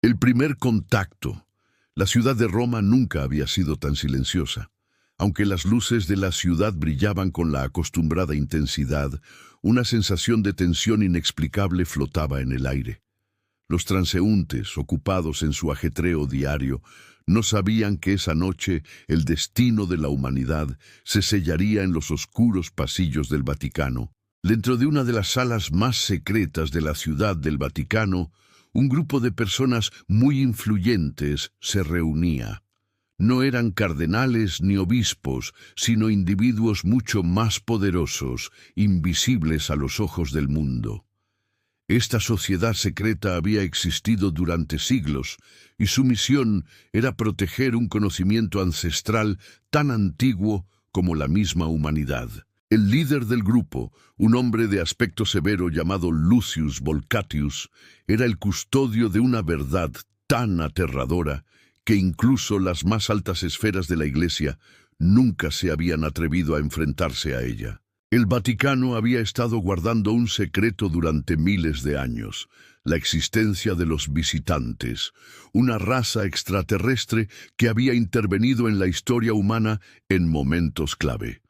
El primer contacto. La ciudad de Roma nunca había sido tan silenciosa. Aunque las luces de la ciudad brillaban con la acostumbrada intensidad, una sensación de tensión inexplicable flotaba en el aire. Los transeúntes, ocupados en su ajetreo diario, no sabían que esa noche el destino de la humanidad se sellaría en los oscuros pasillos del Vaticano. Dentro de una de las salas más secretas de la ciudad del Vaticano, un grupo de personas muy influyentes se reunía. No eran cardenales ni obispos, sino individuos mucho más poderosos, invisibles a los ojos del mundo. Esta sociedad secreta había existido durante siglos, y su misión era proteger un conocimiento ancestral tan antiguo como la misma humanidad. El líder del grupo, un hombre de aspecto severo llamado Lucius Volcatius, era el custodio de una verdad tan aterradora que incluso las más altas esferas de la Iglesia nunca se habían atrevido a enfrentarse a ella. El Vaticano había estado guardando un secreto durante miles de años: la existencia de los visitantes, una raza extraterrestre que había intervenido en la historia humana en momentos clave.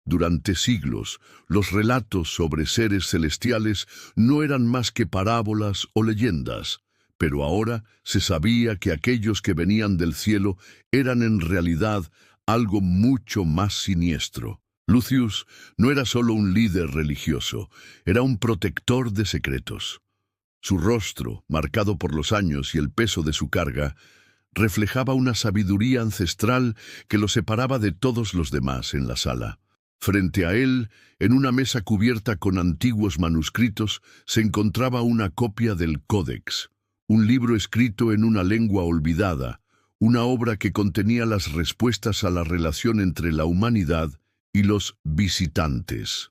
Durante siglos, los relatos sobre seres celestiales no eran más que parábolas o leyendas, pero ahora se sabía que aquellos que venían del cielo eran en realidad algo mucho más siniestro. Lucius no era solo un líder religioso, era un protector de secretos. Su rostro, marcado por los años y el peso de su carga, reflejaba una sabiduría ancestral que lo separaba de todos los demás en la sala. Frente a él, en una mesa cubierta con antiguos manuscritos, se encontraba una copia del Códex, un libro escrito en una lengua olvidada, una obra que contenía las respuestas a la relación entre la humanidad y los visitantes.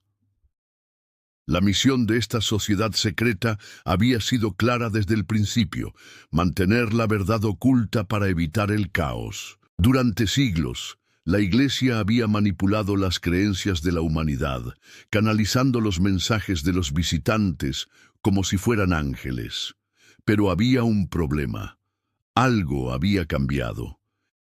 La misión de esta sociedad secreta había sido clara desde el principio: mantener la verdad oculta para evitar el caos. Durante siglos, la Iglesia había manipulado las creencias de la humanidad, canalizando los mensajes de los visitantes como si fueran ángeles. Pero había un problema. Algo había cambiado.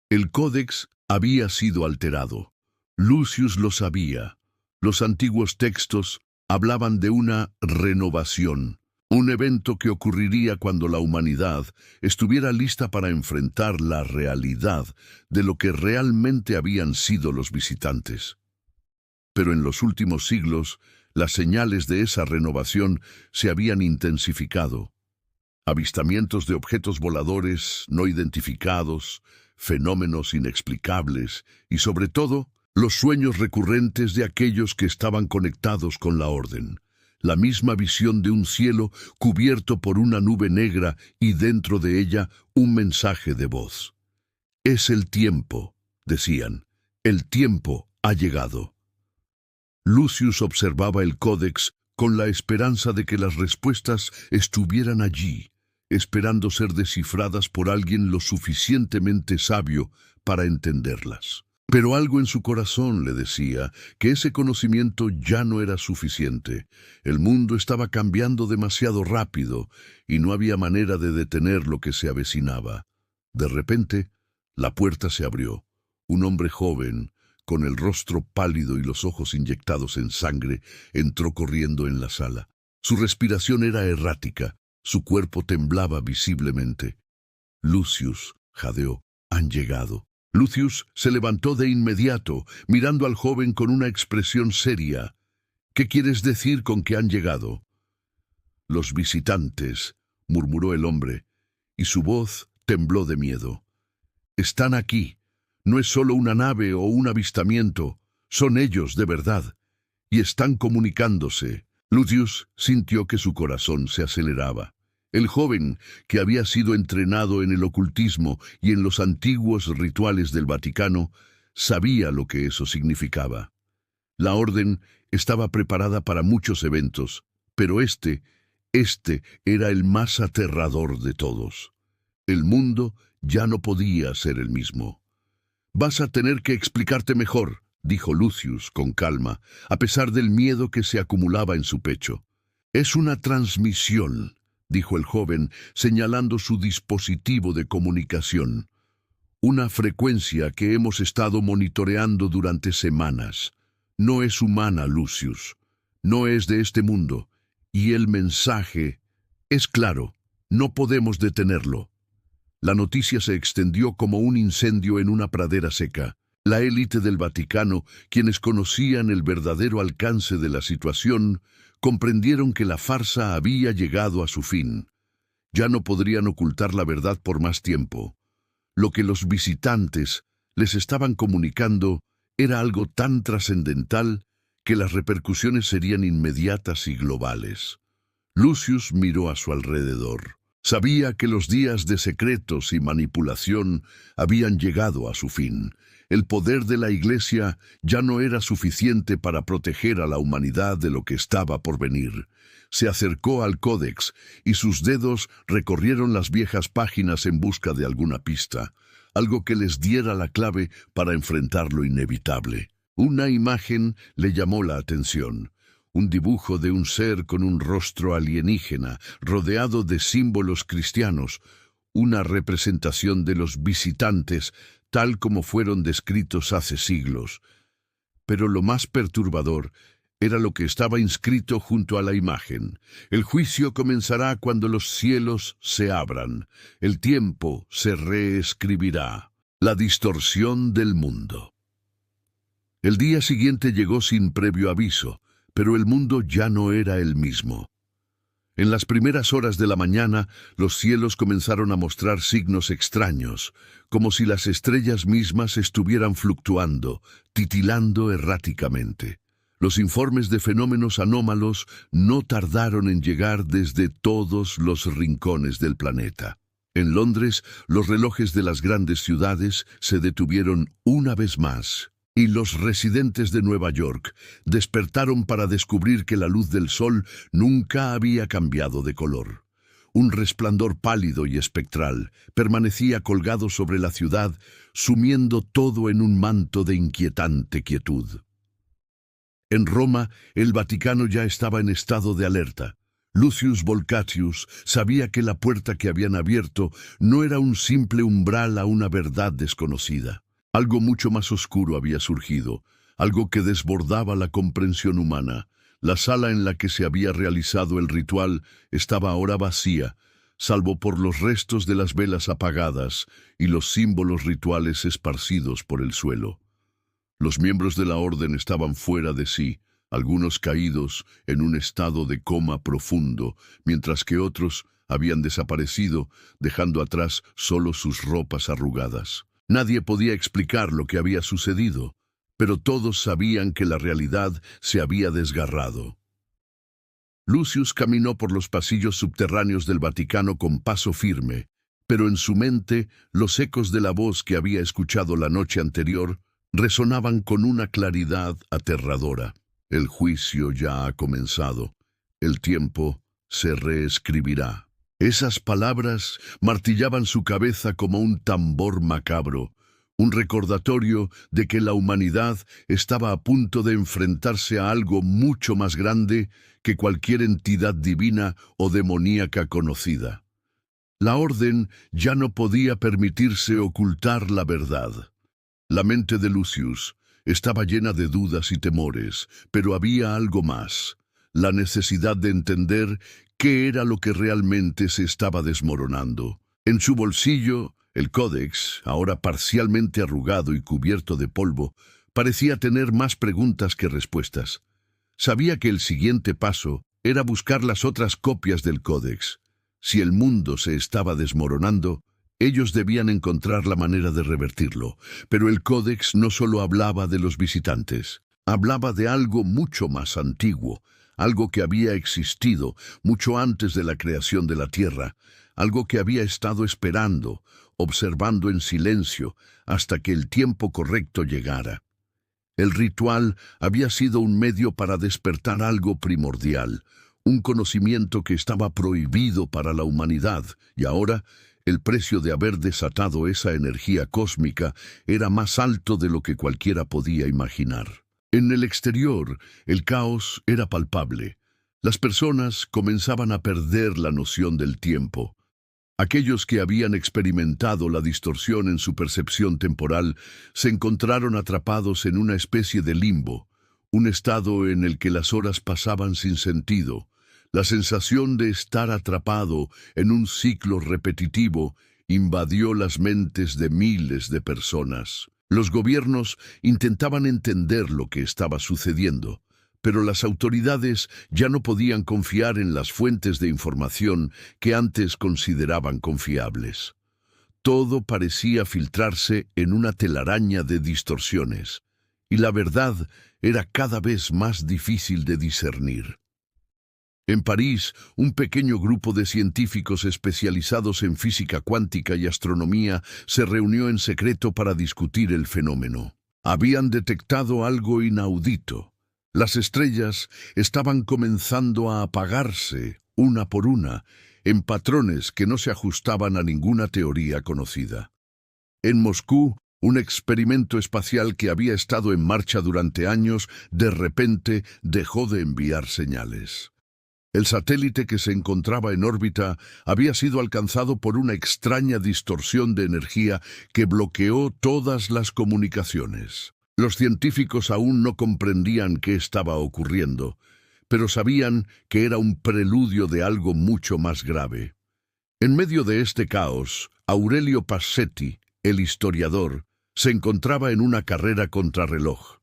El Códex había sido alterado. Lucius lo sabía. Los antiguos textos hablaban de una renovación, un evento que ocurriría cuando la humanidad estuviera lista para enfrentar la realidad de lo que realmente habían sido los visitantes. Pero en los últimos siglos, las señales de esa renovación se habían intensificado. Avistamientos de objetos voladores no identificados, fenómenos inexplicables y, sobre todo, los sueños recurrentes de aquellos que estaban conectados con la orden. La misma visión de un cielo cubierto por una nube negra y dentro de ella un mensaje de voz. «Es el tiempo», decían. «El tiempo ha llegado». Lucius observaba el Códex con la esperanza de que las respuestas estuvieran allí, esperando ser descifradas por alguien lo suficientemente sabio para entenderlas. Pero algo en su corazón le decía que ese conocimiento ya no era suficiente. El mundo estaba cambiando demasiado rápido y no había manera de detener lo que se avecinaba. De repente, la puerta se abrió. Un hombre joven, con el rostro pálido y los ojos inyectados en sangre, entró corriendo en la sala. Su respiración era errática, su cuerpo temblaba visiblemente. «Lucius», jadeó, «han llegado». Lucius se levantó de inmediato, mirando al joven con una expresión seria. «¿Qué quieres decir con que han llegado?» «Los visitantes», murmuró el hombre, y su voz tembló de miedo. «Están aquí. No es solo una nave o un avistamiento, son ellos de verdad, y están comunicándose». Lucius sintió que su corazón se aceleraba. El joven, que había sido entrenado en el ocultismo y en los antiguos rituales del Vaticano, sabía lo que eso significaba. La orden estaba preparada para muchos eventos, pero este era el más aterrador de todos. El mundo ya no podía ser el mismo. «Vas a tener que explicarte mejor», dijo Lucius con calma, a pesar del miedo que se acumulaba en su pecho. «Es una transmisión», dijo el joven, señalando su dispositivo de comunicación. Una frecuencia que hemos estado monitoreando durante semanas. No es humana, Lucius. No es de este mundo. Y el mensaje es claro. No podemos detenerlo. La noticia se extendió como un incendio en una pradera seca. La élite del Vaticano, quienes conocían el verdadero alcance de la situación, comprendieron que la farsa había llegado a su fin. Ya no podrían ocultar la verdad por más tiempo. Lo que los visitantes les estaban comunicando era algo tan trascendental que las repercusiones serían inmediatas y globales. Lucius miró a su alrededor. Sabía que los días de secretos y manipulación habían llegado a su fin. El poder de la Iglesia ya no era suficiente para proteger a la humanidad de lo que estaba por venir. Se acercó al códex y sus dedos recorrieron las viejas páginas en busca de alguna pista, algo que les diera la clave para enfrentar lo inevitable. Una imagen le llamó la atención. Un dibujo de un ser con un rostro alienígena, rodeado de símbolos cristianos, una representación de los visitantes, tal como fueron descritos hace siglos. Pero lo más perturbador era lo que estaba inscrito junto a la imagen. El juicio comenzará cuando los cielos se abran. El tiempo se reescribirá. La distorsión del mundo. El día siguiente llegó sin previo aviso, pero el mundo ya no era el mismo. En las primeras horas de la mañana, los cielos comenzaron a mostrar signos extraños, como si las estrellas mismas estuvieran fluctuando, titilando erráticamente. Los informes de fenómenos anómalos no tardaron en llegar desde todos los rincones del planeta. En Londres, los relojes de las grandes ciudades se detuvieron una vez más, y los residentes de Nueva York despertaron para descubrir que la luz del sol nunca había cambiado de color. Un resplandor pálido y espectral permanecía colgado sobre la ciudad, sumiendo todo en un manto de inquietante quietud. En Roma, el Vaticano ya estaba en estado de alerta. Lucius Volcatius sabía que la puerta que habían abierto no era un simple umbral a una verdad desconocida. Algo mucho más oscuro había surgido, algo que desbordaba la comprensión humana. La sala en la que se había realizado el ritual estaba ahora vacía, salvo por los restos de las velas apagadas y los símbolos rituales esparcidos por el suelo. Los miembros de la orden estaban fuera de sí, algunos caídos en un estado de coma profundo, mientras que otros habían desaparecido, dejando atrás solo sus ropas arrugadas. Nadie podía explicar lo que había sucedido, pero todos sabían que la realidad se había desgarrado. Lucius caminó por los pasillos subterráneos del Vaticano con paso firme, pero en su mente los ecos de la voz que había escuchado la noche anterior resonaban con una claridad aterradora. El juicio ya ha comenzado. El tiempo se reescribirá. Esas palabras martillaban su cabeza como un tambor macabro, un recordatorio de que la humanidad estaba a punto de enfrentarse a algo mucho más grande que cualquier entidad divina o demoníaca conocida. La orden ya no podía permitirse ocultar la verdad. La mente de Lucius estaba llena de dudas y temores, pero había algo más: la necesidad de entender qué era lo que realmente se estaba desmoronando. En su bolsillo, el códex, ahora parcialmente arrugado y cubierto de polvo, parecía tener más preguntas que respuestas. Sabía que el siguiente paso era buscar las otras copias del códex. Si el mundo se estaba desmoronando, ellos debían encontrar la manera de revertirlo. Pero el códex no solo hablaba de los visitantes, hablaba de algo mucho más antiguo, algo que había existido mucho antes de la creación de la Tierra, algo que había estado esperando, observando en silencio, hasta que el tiempo correcto llegara. El ritual había sido un medio para despertar algo primordial, un conocimiento que estaba prohibido para la humanidad, y ahora el precio de haber desatado esa energía cósmica era más alto de lo que cualquiera podía imaginar. En el exterior, el caos era palpable. Las personas comenzaban a perder la noción del tiempo. Aquellos que habían experimentado la distorsión en su percepción temporal se encontraron atrapados en una especie de limbo, un estado en el que las horas pasaban sin sentido. La sensación de estar atrapado en un ciclo repetitivo invadió las mentes de miles de personas. Los gobiernos intentaban entender lo que estaba sucediendo, pero las autoridades ya no podían confiar en las fuentes de información que antes consideraban confiables. Todo parecía filtrarse en una telaraña de distorsiones, y la verdad era cada vez más difícil de discernir. En París, un pequeño grupo de científicos especializados en física cuántica y astronomía se reunió en secreto para discutir el fenómeno. Habían detectado algo inaudito. Las estrellas estaban comenzando a apagarse, una por una, en patrones que no se ajustaban a ninguna teoría conocida. En Moscú, un experimento espacial que había estado en marcha durante años, de repente dejó de enviar señales. El satélite que se encontraba en órbita había sido alcanzado por una extraña distorsión de energía que bloqueó todas las comunicaciones. Los científicos aún no comprendían qué estaba ocurriendo, pero sabían que era un preludio de algo mucho más grave. En medio de este caos, Aurelio Passetti, el historiador, se encontraba en una carrera contrarreloj.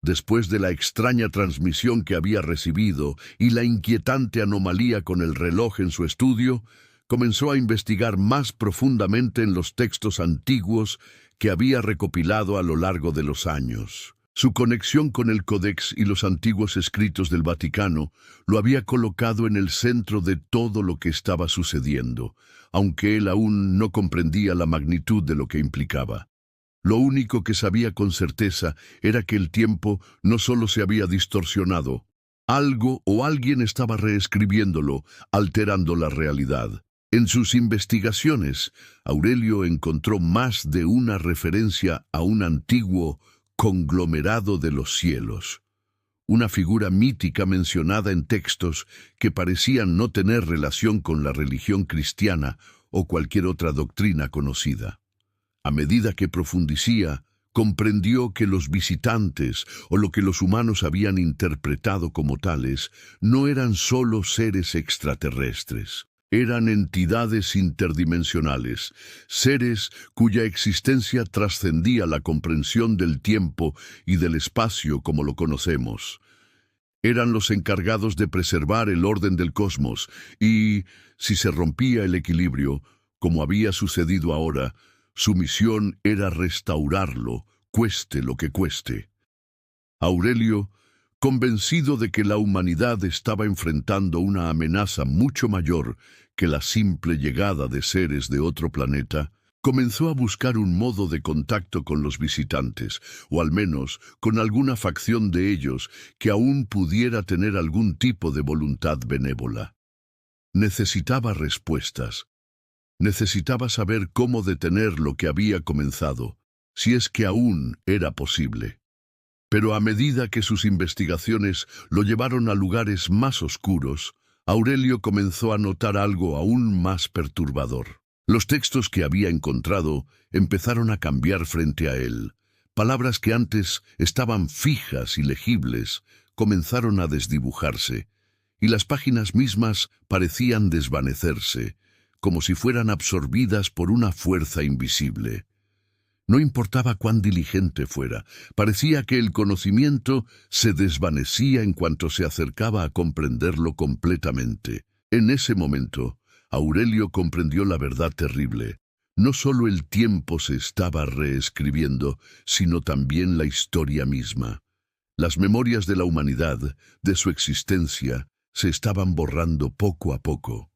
Después de la extraña transmisión que había recibido y la inquietante anomalía con el reloj en su estudio, comenzó a investigar más profundamente en los textos antiguos que había recopilado a lo largo de los años. Su conexión con el Códex y los antiguos escritos del Vaticano lo había colocado en el centro de todo lo que estaba sucediendo, aunque él aún no comprendía la magnitud de lo que implicaba. Lo único que sabía con certeza era que el tiempo no solo se había distorsionado, algo o alguien estaba reescribiéndolo, alterando la realidad. En sus investigaciones, Aurelio encontró más de una referencia a un antiguo conglomerado de los cielos, una figura mítica mencionada en textos que parecían no tener relación con la religión cristiana o cualquier otra doctrina conocida. A medida que profundizaba, comprendió que los visitantes, o lo que los humanos habían interpretado como tales, no eran solo seres extraterrestres. Eran entidades interdimensionales, seres cuya existencia trascendía la comprensión del tiempo y del espacio como lo conocemos. Eran los encargados de preservar el orden del cosmos y, si se rompía el equilibrio, como había sucedido ahora, su misión era restaurarlo, cueste lo que cueste. Aurelio, convencido de que la humanidad estaba enfrentando una amenaza mucho mayor que la simple llegada de seres de otro planeta, comenzó a buscar un modo de contacto con los visitantes, o al menos con alguna facción de ellos que aún pudiera tener algún tipo de voluntad benévola. Necesitaba respuestas. Necesitaba saber cómo detener lo que había comenzado, si es que aún era posible. Pero a medida que sus investigaciones lo llevaron a lugares más oscuros, Aurelio comenzó a notar algo aún más perturbador. Los textos que había encontrado empezaron a cambiar frente a él. Palabras que antes estaban fijas y legibles comenzaron a desdibujarse, y las páginas mismas parecían desvanecerse, como si fueran absorbidas por una fuerza invisible. No importaba cuán diligente fuera, parecía que el conocimiento se desvanecía en cuanto se acercaba a comprenderlo completamente. En ese momento, Aurelio comprendió la verdad terrible. No solo el tiempo se estaba reescribiendo, sino también la historia misma. Las memorias de la humanidad, de su existencia, se estaban borrando poco a poco.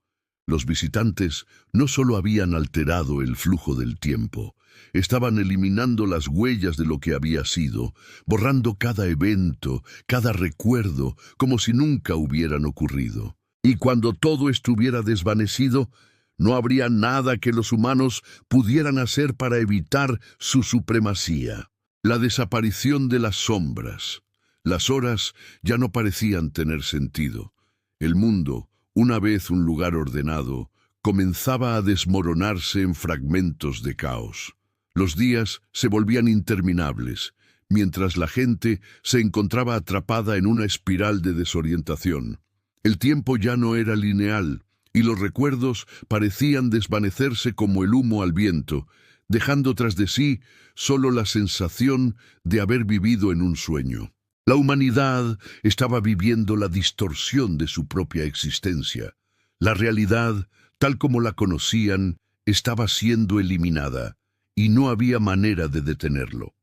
Los visitantes no solo habían alterado el flujo del tiempo, estaban eliminando las huellas de lo que había sido, borrando cada evento, cada recuerdo, como si nunca hubieran ocurrido. Y cuando todo estuviera desvanecido, no habría nada que los humanos pudieran hacer para evitar su supremacía. La desaparición de las sombras. Las horas ya no parecían tener sentido. El mundo, una vez un lugar ordenado, comenzaba a desmoronarse en fragmentos de caos. Los días se volvían interminables, mientras la gente se encontraba atrapada en una espiral de desorientación. El tiempo ya no era lineal, y los recuerdos parecían desvanecerse como el humo al viento, dejando tras de sí solo la sensación de haber vivido en un sueño. La humanidad estaba viviendo la distorsión de su propia existencia. La realidad, tal como la conocían, estaba siendo eliminada, y no había manera de detenerlo.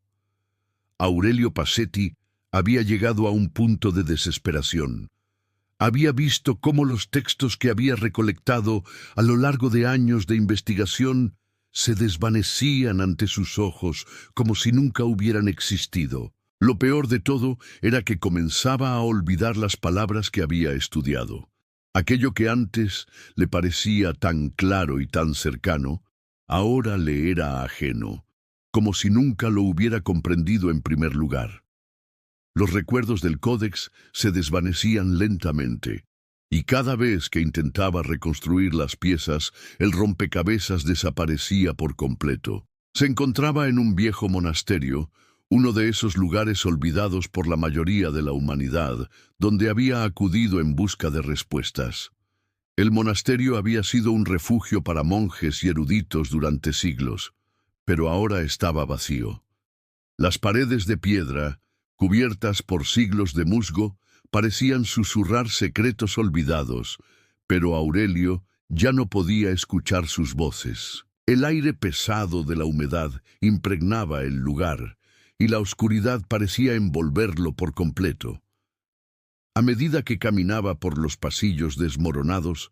Aurelio Pasetti había llegado a un punto de desesperación. Había visto cómo los textos que había recolectado a lo largo de años de investigación se desvanecían ante sus ojos como si nunca hubieran existido. Lo peor de todo era que comenzaba a olvidar las palabras que había estudiado. Aquello que antes le parecía tan claro y tan cercano, ahora le era ajeno, como si nunca lo hubiera comprendido en primer lugar. Los recuerdos del códex se desvanecían lentamente, y cada vez que intentaba reconstruir las piezas, el rompecabezas desaparecía por completo. Se encontraba en un viejo monasterio, uno de esos lugares olvidados por la mayoría de la humanidad, donde había acudido en busca de respuestas. El monasterio había sido un refugio para monjes y eruditos durante siglos, pero ahora estaba vacío. Las paredes de piedra, cubiertas por siglos de musgo, parecían susurrar secretos olvidados, pero Aurelio ya no podía escuchar sus voces. El aire pesado de la humedad impregnaba el lugar, y la oscuridad parecía envolverlo por completo. A medida que caminaba por los pasillos desmoronados,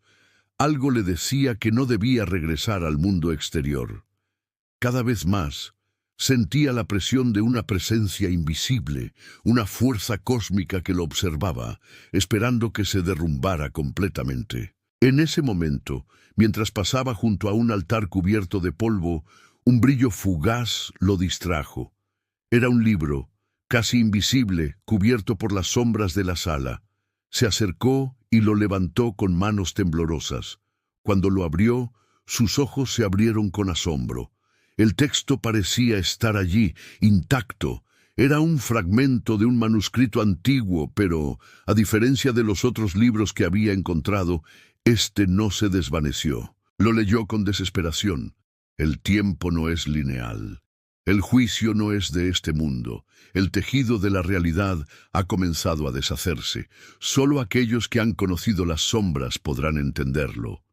algo le decía que no debía regresar al mundo exterior. Cada vez más, sentía la presión de una presencia invisible, una fuerza cósmica que lo observaba, esperando que se derrumbara completamente. En ese momento, mientras pasaba junto a un altar cubierto de polvo, un brillo fugaz lo distrajo. Era un libro, casi invisible, cubierto por las sombras de la sala. Se acercó y lo levantó con manos temblorosas. Cuando lo abrió, sus ojos se abrieron con asombro. El texto parecía estar allí, intacto. Era un fragmento de un manuscrito antiguo, pero, a diferencia de los otros libros que había encontrado, este no se desvaneció. Lo leyó con desesperación. El tiempo no es lineal. El juicio no es de este mundo. El tejido de la realidad ha comenzado a deshacerse. Solo aquellos que han conocido las sombras podrán entenderlo.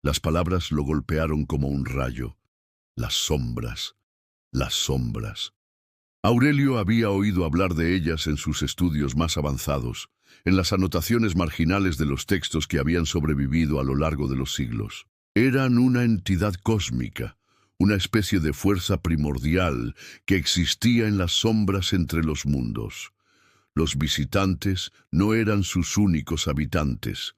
Las palabras lo golpearon como un rayo. Las sombras, las sombras. Aurelio había oído hablar de ellas en sus estudios más avanzados, en las anotaciones marginales de los textos que habían sobrevivido a lo largo de los siglos. Eran una entidad cósmica, una especie de fuerza primordial que existía en las sombras entre los mundos. Los visitantes no eran sus únicos habitantes.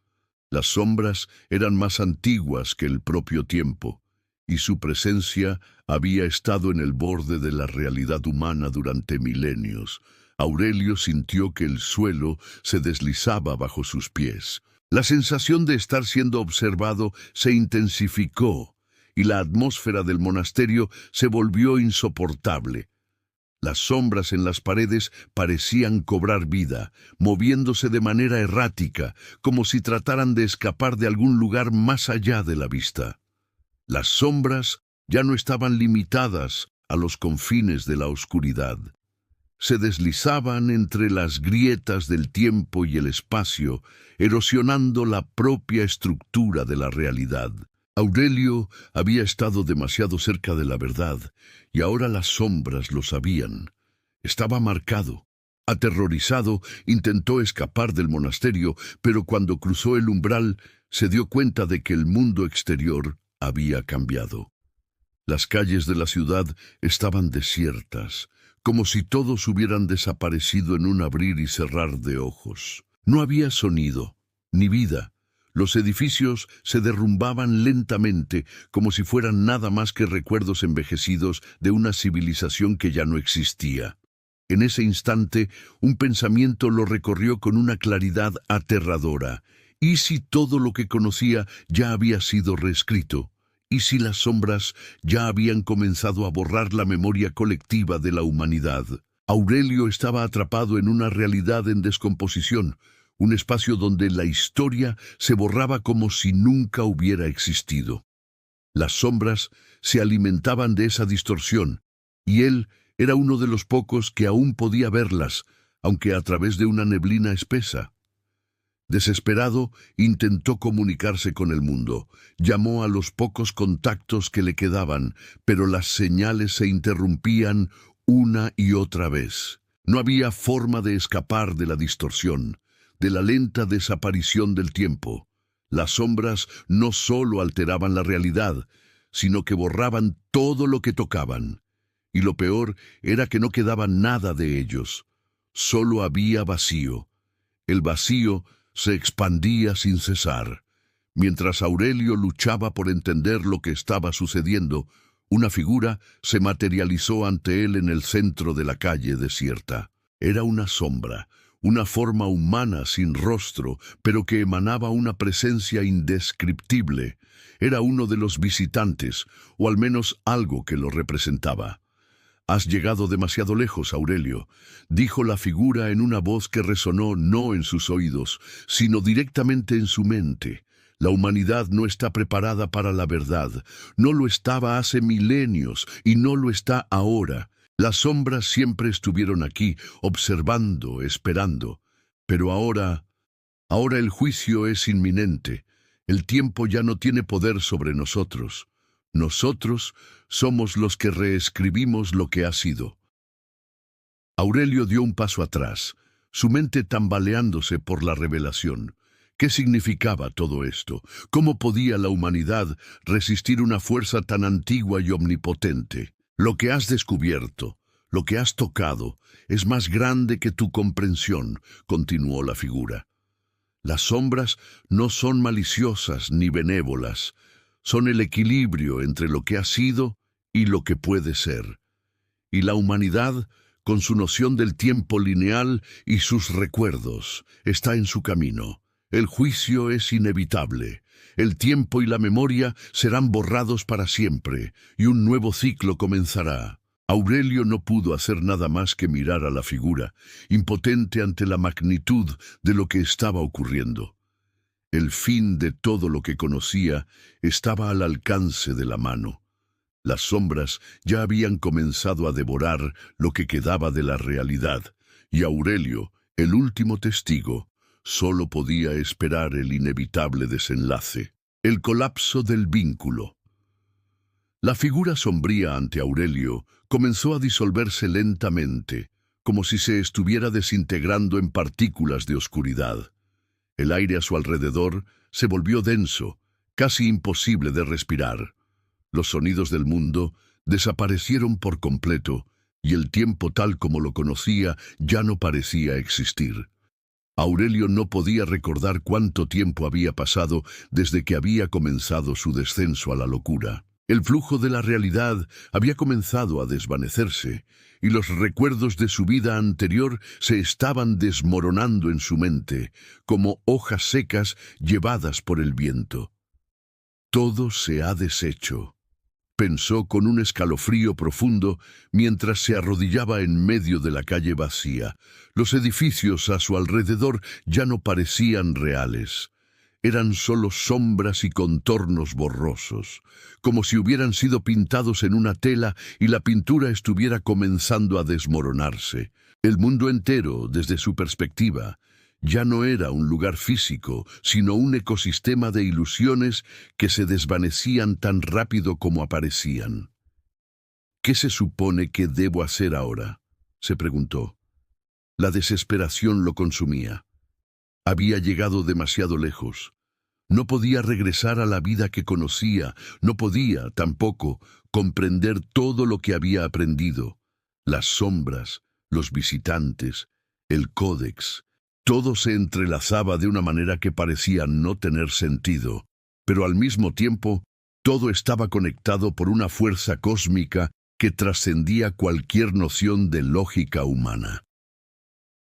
Las sombras eran más antiguas que el propio tiempo, y su presencia había estado en el borde de la realidad humana durante milenios. Aurelio sintió que el suelo se deslizaba bajo sus pies. La sensación de estar siendo observado se intensificó, y la atmósfera del monasterio se volvió insoportable. Las sombras en las paredes parecían cobrar vida, moviéndose de manera errática, como si trataran de escapar de algún lugar más allá de la vista. Las sombras ya no estaban limitadas a los confines de la oscuridad. Se deslizaban entre las grietas del tiempo y el espacio, erosionando la propia estructura de la realidad. Aurelio había estado demasiado cerca de la verdad, y ahora las sombras lo sabían. Estaba marcado. Aterrorizado, intentó escapar del monasterio, pero cuando cruzó el umbral, se dio cuenta de que el mundo exterior había cambiado. Las calles de la ciudad estaban desiertas, como si todos hubieran desaparecido en un abrir y cerrar de ojos. No había sonido, ni vida. Los edificios se derrumbaban lentamente, como si fueran nada más que recuerdos envejecidos de una civilización que ya no existía. En ese instante, un pensamiento lo recorrió con una claridad aterradora. ¿Y si todo lo que conocía ya había sido reescrito? ¿Y si las sombras ya habían comenzado a borrar la memoria colectiva de la humanidad? Aurelio estaba atrapado en una realidad en descomposición, un espacio donde la historia se borraba como si nunca hubiera existido. Las sombras se alimentaban de esa distorsión, y él era uno de los pocos que aún podía verlas, aunque a través de una neblina espesa. Desesperado, intentó comunicarse con el mundo. Llamó a los pocos contactos que le quedaban, pero las señales se interrumpían una y otra vez. No había forma de escapar de la distorsión, de la lenta desaparición del tiempo. Las sombras no solo alteraban la realidad, sino que borraban todo lo que tocaban. Y lo peor era que no quedaba nada de ellos. Solo había vacío. El vacío se expandía sin cesar. Mientras Aurelio luchaba por entender lo que estaba sucediendo, una figura se materializó ante él en el centro de la calle desierta. Era una sombra, una forma humana sin rostro, pero que emanaba una presencia indescriptible. Era uno de los visitantes, o al menos algo que lo representaba. «Has llegado demasiado lejos, Aurelio», dijo la figura en una voz que resonó no en sus oídos, sino directamente en su mente. La humanidad no está preparada para la verdad. No lo estaba hace milenios y no lo está ahora. Las sombras siempre estuvieron aquí, observando, esperando. Pero ahora el juicio es inminente. El tiempo ya no tiene poder sobre nosotros. Nosotros somos los que reescribimos lo que ha sido. Aurelio dio un paso atrás, su mente tambaleándose por la revelación. ¿Qué significaba todo esto? ¿Cómo podía la humanidad resistir una fuerza tan antigua y omnipotente? Lo que has descubierto, lo que has tocado, es más grande que tu comprensión, continuó la figura. Las sombras no son maliciosas ni benévolas, son el equilibrio entre lo que ha sido y lo que puede ser. Y la humanidad, con su noción del tiempo lineal y sus recuerdos, está en su camino. El juicio es inevitable. El tiempo y la memoria serán borrados para siempre, y un nuevo ciclo comenzará. Aurelio no pudo hacer nada más que mirar a la figura, impotente ante la magnitud de lo que estaba ocurriendo. El fin de todo lo que conocía estaba al alcance de la mano. Las sombras ya habían comenzado a devorar lo que quedaba de la realidad, y Aurelio, el último testigo, solo podía esperar el inevitable desenlace, el colapso del vínculo. La figura sombría ante Aurelio comenzó a disolverse lentamente, como si se estuviera desintegrando en partículas de oscuridad. El aire a su alrededor se volvió denso, casi imposible de respirar. Los sonidos del mundo desaparecieron por completo, y el tiempo tal como lo conocía ya no parecía existir. Aurelio no podía recordar cuánto tiempo había pasado desde que había comenzado su descenso a la locura. El flujo de la realidad había comenzado a desvanecerse, y los recuerdos de su vida anterior se estaban desmoronando en su mente, como hojas secas llevadas por el viento. Todo se ha deshecho, pensó con un escalofrío profundo mientras se arrodillaba en medio de la calle vacía. Los edificios a su alrededor ya no parecían reales. Eran solo sombras y contornos borrosos, como si hubieran sido pintados en una tela y la pintura estuviera comenzando a desmoronarse. El mundo entero, desde su perspectiva, ya no era un lugar físico, sino un ecosistema de ilusiones que se desvanecían tan rápido como aparecían. «¿Qué se supone que debo hacer ahora?», se preguntó. La desesperación lo consumía. Había llegado demasiado lejos. No podía regresar a la vida que conocía, no podía, tampoco, comprender todo lo que había aprendido. Las sombras, los visitantes, el códex, todo se entrelazaba de una manera que parecía no tener sentido, pero al mismo tiempo, todo estaba conectado por una fuerza cósmica que trascendía cualquier noción de lógica humana.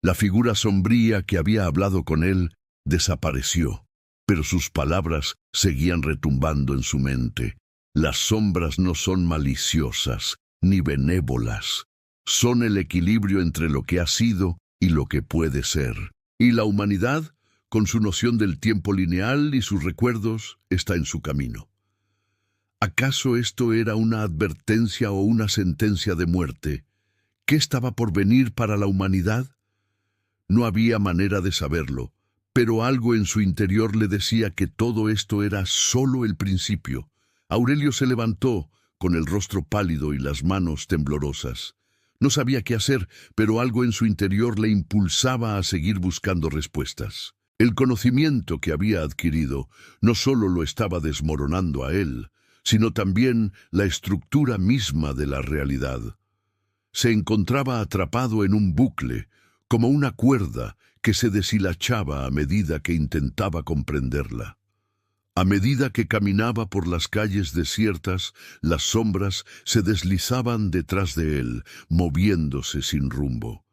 La figura sombría que había hablado con él desapareció, pero sus palabras seguían retumbando en su mente. Las sombras no son maliciosas ni benévolas. Son el equilibrio entre lo que ha sido y lo que puede ser. Y la humanidad, con su noción del tiempo lineal y sus recuerdos, está en su camino. ¿Acaso esto era una advertencia o una sentencia de muerte? ¿Qué estaba por venir para la humanidad? No había manera de saberlo, pero algo en su interior le decía que todo esto era solo el principio. Aurelio se levantó, con el rostro pálido y las manos temblorosas. No sabía qué hacer, pero algo en su interior le impulsaba a seguir buscando respuestas. El conocimiento que había adquirido no solo lo estaba desmoronando a él, sino también la estructura misma de la realidad. Se encontraba atrapado en un bucle, como una cuerda que se deshilachaba a medida que intentaba comprenderla. A medida que caminaba por las calles desiertas, las sombras se deslizaban detrás de él, moviéndose sin rumbo.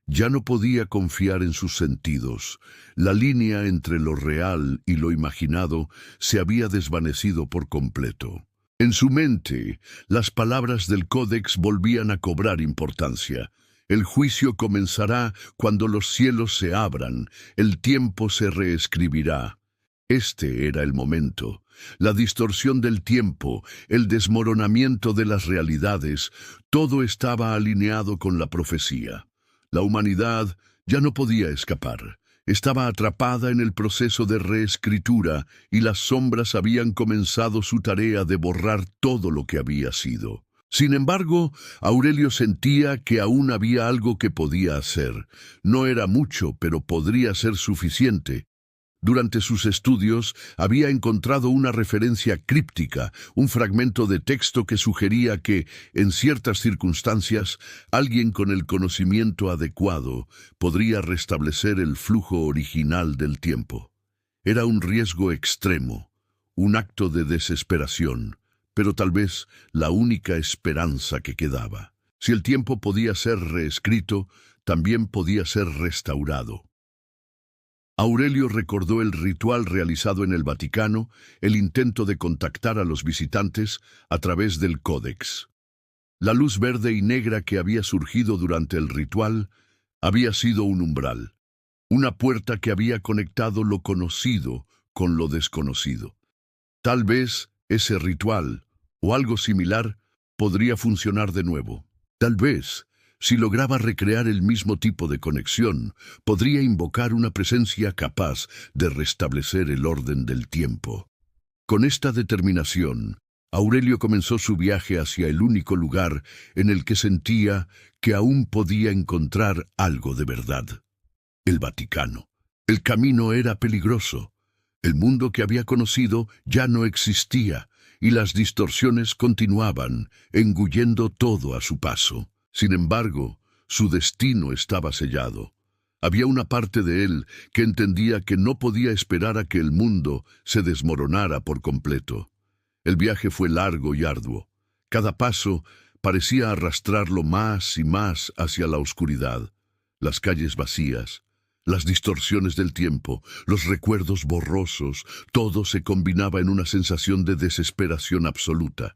Ya no podía confiar en sus sentidos. La línea entre lo real y lo imaginado se había desvanecido por completo. En su mente, las palabras del Códex volvían a cobrar importancia. El juicio comenzará cuando los cielos se abran, el tiempo se reescribirá. Este era el momento. La distorsión del tiempo, el desmoronamiento de las realidades, todo estaba alineado con la profecía. La humanidad ya no podía escapar. Estaba atrapada en el proceso de reescritura y las sombras habían comenzado su tarea de borrar todo lo que había sido. Sin embargo, Aurelio sentía que aún había algo que podía hacer. No era mucho, pero podría ser suficiente. Durante sus estudios había encontrado una referencia críptica, un fragmento de texto que sugería que, en ciertas circunstancias, alguien con el conocimiento adecuado podría restablecer el flujo original del tiempo. Era un riesgo extremo, un acto de desesperación, pero tal vez la única esperanza que quedaba. Si el tiempo podía ser reescrito, también podía ser restaurado. Aurelio recordó el ritual realizado en el Vaticano, el intento de contactar a los visitantes a través del Códex. La luz verde y negra que había surgido durante el ritual había sido un umbral, una puerta que había conectado lo conocido con lo desconocido. Tal vez ese ritual, o algo similar, podría funcionar de nuevo. Tal vez, si lograba recrear el mismo tipo de conexión, podría invocar una presencia capaz de restablecer el orden del tiempo. Con esta determinación, Aurelio comenzó su viaje hacia el único lugar en el que sentía que aún podía encontrar algo de verdad: el Vaticano. El camino era peligroso. El mundo que había conocido ya no existía, y las distorsiones continuaban, engullendo todo a su paso. Sin embargo, su destino estaba sellado. Había una parte de él que entendía que no podía esperar a que el mundo se desmoronara por completo. El viaje fue largo y arduo. Cada paso parecía arrastrarlo más y más hacia la oscuridad. Las calles vacías, las distorsiones del tiempo, los recuerdos borrosos, todo se combinaba en una sensación de desesperación absoluta.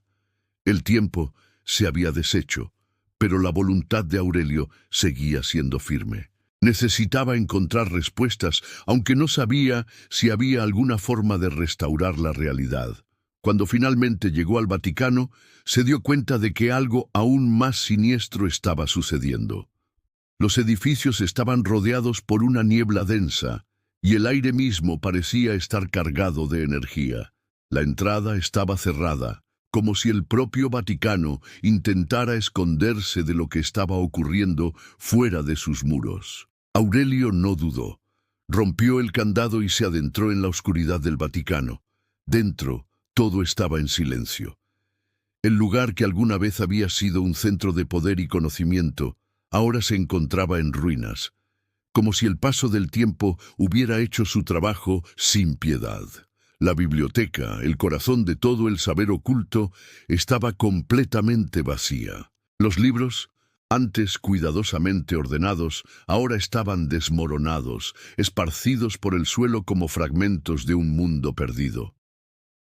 El tiempo se había deshecho, pero la voluntad de Aurelio seguía siendo firme. Necesitaba encontrar respuestas, aunque no sabía si había alguna forma de restaurar la realidad. Cuando finalmente llegó al Vaticano, se dio cuenta de que algo aún más siniestro estaba sucediendo. Los edificios estaban rodeados por una niebla densa, y el aire mismo parecía estar cargado de energía. La entrada estaba cerrada, como si el propio Vaticano intentara esconderse de lo que estaba ocurriendo fuera de sus muros. Aurelio no dudó. Rompió el candado y se adentró en la oscuridad del Vaticano. Dentro, todo estaba en silencio. El lugar que alguna vez había sido un centro de poder y conocimiento, ahora se encontraba en ruinas, como si el paso del tiempo hubiera hecho su trabajo sin piedad. La biblioteca, el corazón de todo el saber oculto, estaba completamente vacía. Los libros, antes cuidadosamente ordenados, ahora estaban desmoronados, esparcidos por el suelo como fragmentos de un mundo perdido.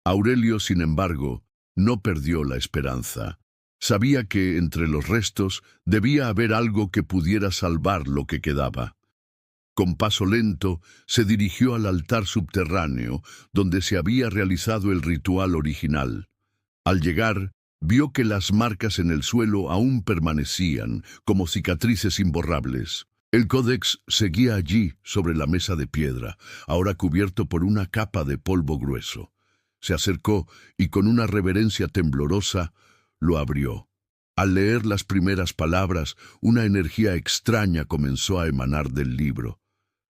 Aurelio, sin embargo, no perdió la esperanza. Sabía que entre los restos debía haber algo que pudiera salvar lo que quedaba. Con paso lento, se dirigió al altar subterráneo, donde se había realizado el ritual original. Al llegar, vio que las marcas en el suelo aún permanecían, como cicatrices imborrables. El códex seguía allí, sobre la mesa de piedra, ahora cubierto por una capa de polvo grueso. Se acercó y con una reverencia temblorosa lo abrió. Al leer las primeras palabras, una energía extraña comenzó a emanar del libro.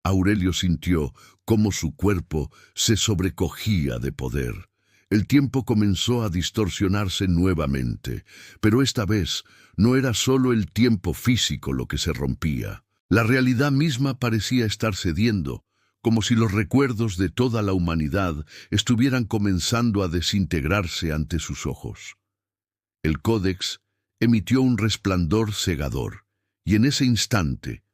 Aurelio sintió cómo su cuerpo se sobrecogía de poder. El tiempo comenzó a distorsionarse nuevamente, pero esta vez no era solo el tiempo físico lo que se rompía. La realidad misma parecía estar cediendo, como si los recuerdos de toda la humanidad estuvieran comenzando a desintegrarse ante sus ojos. El códex emitió un resplandor cegador, y en ese instante,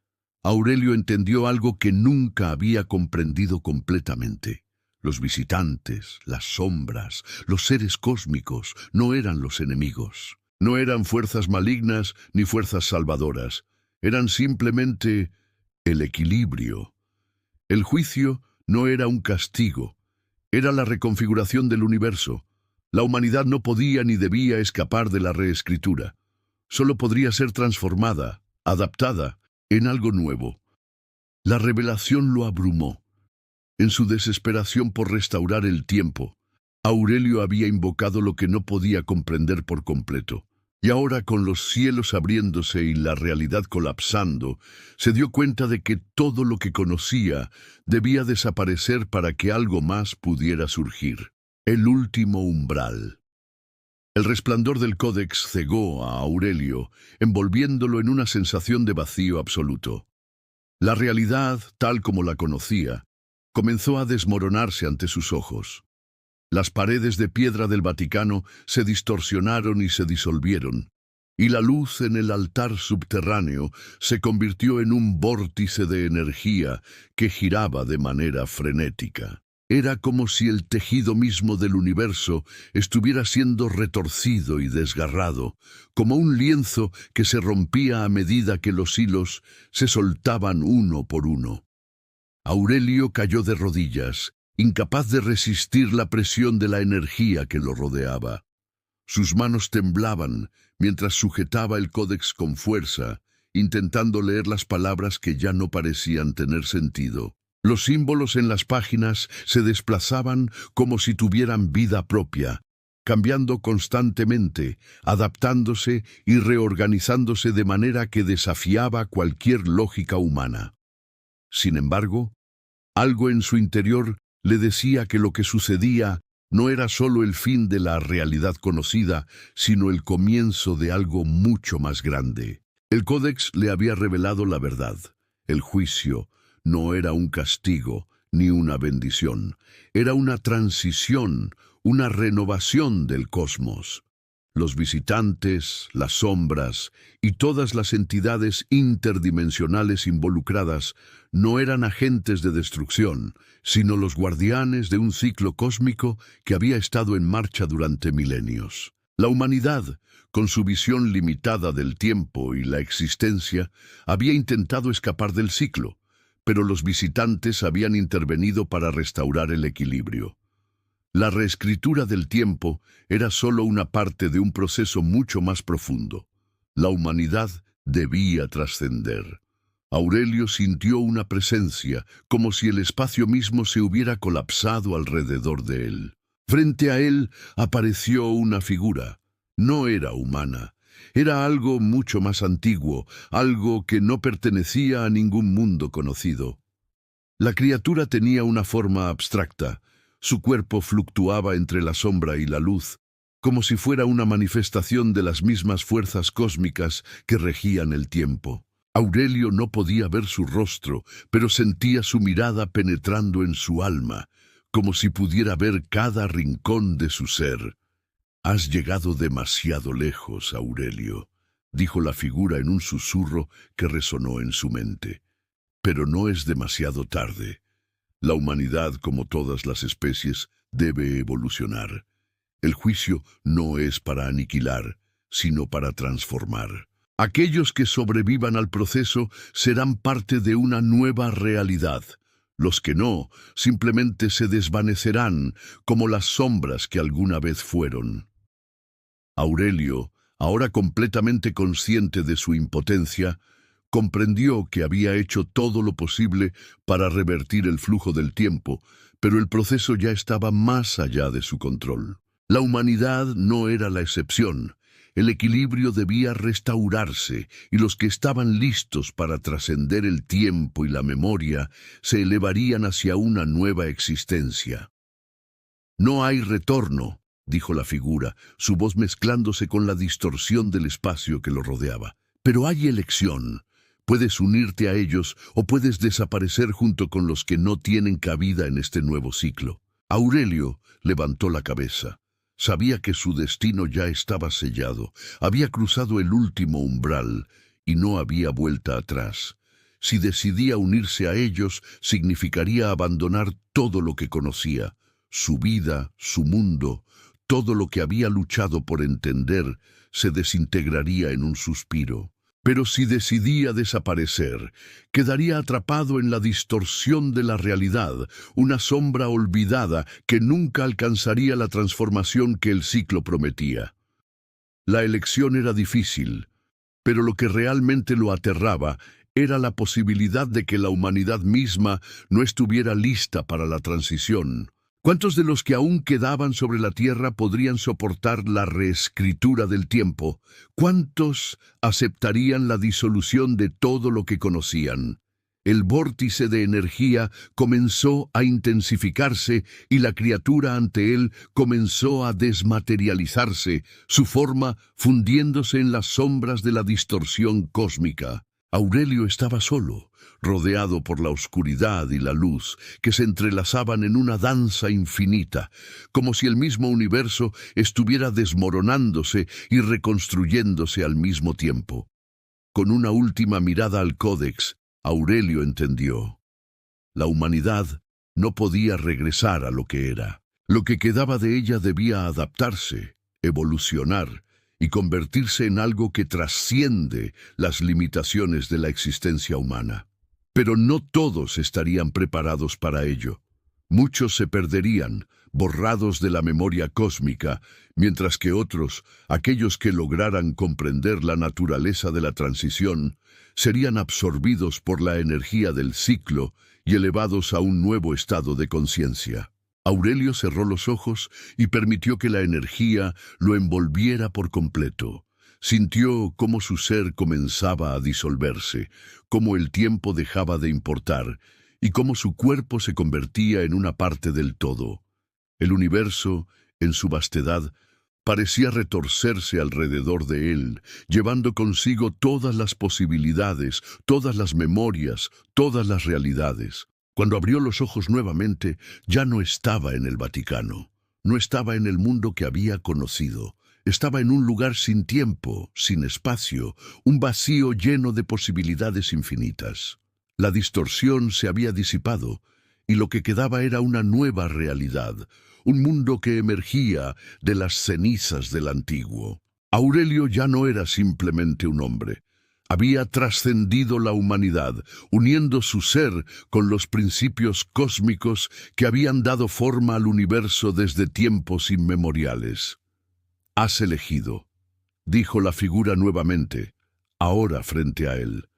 Aurelio entendió algo que nunca había comprendido completamente. Los visitantes, las sombras, los seres cósmicos no eran los enemigos. No eran fuerzas malignas ni fuerzas salvadoras. Eran simplemente el equilibrio. El juicio no era un castigo. Era la reconfiguración del universo. La humanidad no podía ni debía escapar de la reescritura. Solo podría ser transformada, adaptada, en algo nuevo. La revelación lo abrumó. En su desesperación por restaurar el tiempo, Aurelio había invocado lo que no podía comprender por completo. Y ahora, con los cielos abriéndose y la realidad colapsando, se dio cuenta de que todo lo que conocía debía desaparecer para que algo más pudiera surgir. El último umbral. El resplandor del códex cegó a Aurelio, envolviéndolo en una sensación de vacío absoluto. La realidad, tal como la conocía, comenzó a desmoronarse ante sus ojos. Las paredes de piedra del Vaticano se distorsionaron y se disolvieron, y la luz en el altar subterráneo se convirtió en un vórtice de energía que giraba de manera frenética. Era como si el tejido mismo del universo estuviera siendo retorcido y desgarrado, como un lienzo que se rompía a medida que los hilos se soltaban uno por uno. Aurelio cayó de rodillas, incapaz de resistir la presión de la energía que lo rodeaba. Sus manos temblaban mientras sujetaba el códex con fuerza, intentando leer las palabras que ya no parecían tener sentido. Los símbolos en las páginas se desplazaban como si tuvieran vida propia, cambiando constantemente, adaptándose y reorganizándose de manera que desafiaba cualquier lógica humana. Sin embargo, algo en su interior le decía que lo que sucedía no era solo el fin de la realidad conocida, sino el comienzo de algo mucho más grande. El códex le había revelado la verdad. El juicio no era un castigo ni una bendición. Era una transición, una renovación del cosmos. Los visitantes, las sombras y todas las entidades interdimensionales involucradas no eran agentes de destrucción, sino los guardianes de un ciclo cósmico que había estado en marcha durante milenios. La humanidad, con su visión limitada del tiempo y la existencia, había intentado escapar del ciclo, pero los visitantes habían intervenido para restaurar el equilibrio. La reescritura del tiempo era solo una parte de un proceso mucho más profundo. La humanidad debía trascender. Aurelio sintió una presencia, como si el espacio mismo se hubiera colapsado alrededor de él. Frente a él apareció una figura. No era humana. Era algo mucho más antiguo, algo que no pertenecía a ningún mundo conocido. La criatura tenía una forma abstracta. Su cuerpo fluctuaba entre la sombra y la luz, como si fuera una manifestación de las mismas fuerzas cósmicas que regían el tiempo. Aurelio no podía ver su rostro, pero sentía su mirada penetrando en su alma, como si pudiera ver cada rincón de su ser. «Has llegado demasiado lejos, Aurelio», dijo la figura en un susurro que resonó en su mente. Pero no es demasiado tarde. La humanidad, como todas las especies, debe evolucionar. El juicio no es para aniquilar, sino para transformar. Aquellos que sobrevivan al proceso serán parte de una nueva realidad. Los que no, simplemente se desvanecerán como las sombras que alguna vez fueron. Aurelio, ahora completamente consciente de su impotencia, comprendió que había hecho todo lo posible para revertir el flujo del tiempo, pero el proceso ya estaba más allá de su control. La humanidad no era la excepción. El equilibrio debía restaurarse, y los que estaban listos para trascender el tiempo y la memoria se elevarían hacia una nueva existencia. «No hay retorno», dijo la figura, su voz mezclándose con la distorsión del espacio que lo rodeaba. «Pero hay elección. Puedes unirte a ellos o puedes desaparecer junto con los que no tienen cabida en este nuevo ciclo». Aurelio levantó la cabeza. Sabía que su destino ya estaba sellado. Había cruzado el último umbral y no había vuelta atrás. Si decidía unirse a ellos, significaría abandonar todo lo que conocía, su vida, su mundo, todo lo que había luchado por entender, se desintegraría en un suspiro. Pero si decidía desaparecer, quedaría atrapado en la distorsión de la realidad, una sombra olvidada que nunca alcanzaría la transformación que el ciclo prometía. La elección era difícil, pero lo que realmente lo aterraba era la posibilidad de que la humanidad misma no estuviera lista para la transición. ¿Cuántos de los que aún quedaban sobre la tierra podrían soportar la reescritura del tiempo? ¿Cuántos aceptarían la disolución de todo lo que conocían? El vórtice de energía comenzó a intensificarse y la criatura ante él comenzó a desmaterializarse, su forma fundiéndose en las sombras de la distorsión cósmica. Aurelio estaba solo, rodeado por la oscuridad y la luz, que se entrelazaban en una danza infinita, como si el mismo universo estuviera desmoronándose y reconstruyéndose al mismo tiempo. Con una última mirada al Códex, Aurelio entendió. La humanidad no podía regresar a lo que era. Lo que quedaba de ella debía adaptarse, evolucionar, y convertirse en algo que trasciende las limitaciones de la existencia humana. Pero no todos estarían preparados para ello. Muchos se perderían, borrados de la memoria cósmica, mientras que otros, aquellos que lograran comprender la naturaleza de la transición, serían absorbidos por la energía del ciclo y elevados a un nuevo estado de conciencia. Aurelio cerró los ojos y permitió que la energía lo envolviera por completo. Sintió cómo su ser comenzaba a disolverse, cómo el tiempo dejaba de importar y cómo su cuerpo se convertía en una parte del todo. El universo, en su vastedad, parecía retorcerse alrededor de él, llevando consigo todas las posibilidades, todas las memorias, todas las realidades. Cuando abrió los ojos nuevamente, ya no estaba en el Vaticano, no estaba en el mundo que había conocido. Estaba en un lugar sin tiempo, sin espacio, un vacío lleno de posibilidades infinitas. La distorsión se había disipado, y lo que quedaba era una nueva realidad, un mundo que emergía de las cenizas del antiguo. Aurelio ya no era simplemente un hombre. Había trascendido la humanidad, uniendo su ser con los principios cósmicos que habían dado forma al universo desde tiempos inmemoriales. «Has elegido», dijo la figura nuevamente, ahora frente a él.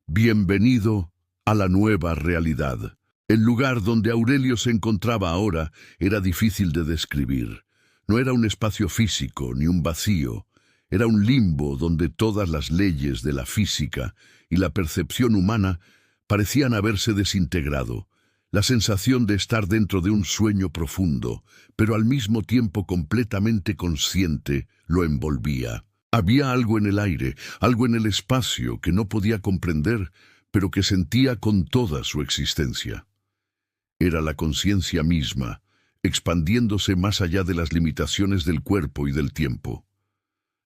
«Bienvenido a la nueva realidad». El lugar donde Aurelio se encontraba ahora era difícil de describir. No era un espacio físico ni un vacío. Era un limbo donde todas las leyes de la física y la percepción humana parecían haberse desintegrado. La sensación de estar dentro de un sueño profundo, pero al mismo tiempo completamente consciente, lo envolvía. Había algo en el aire, algo en el espacio que no podía comprender, pero que sentía con toda su existencia. Era la conciencia misma, expandiéndose más allá de las limitaciones del cuerpo y del tiempo.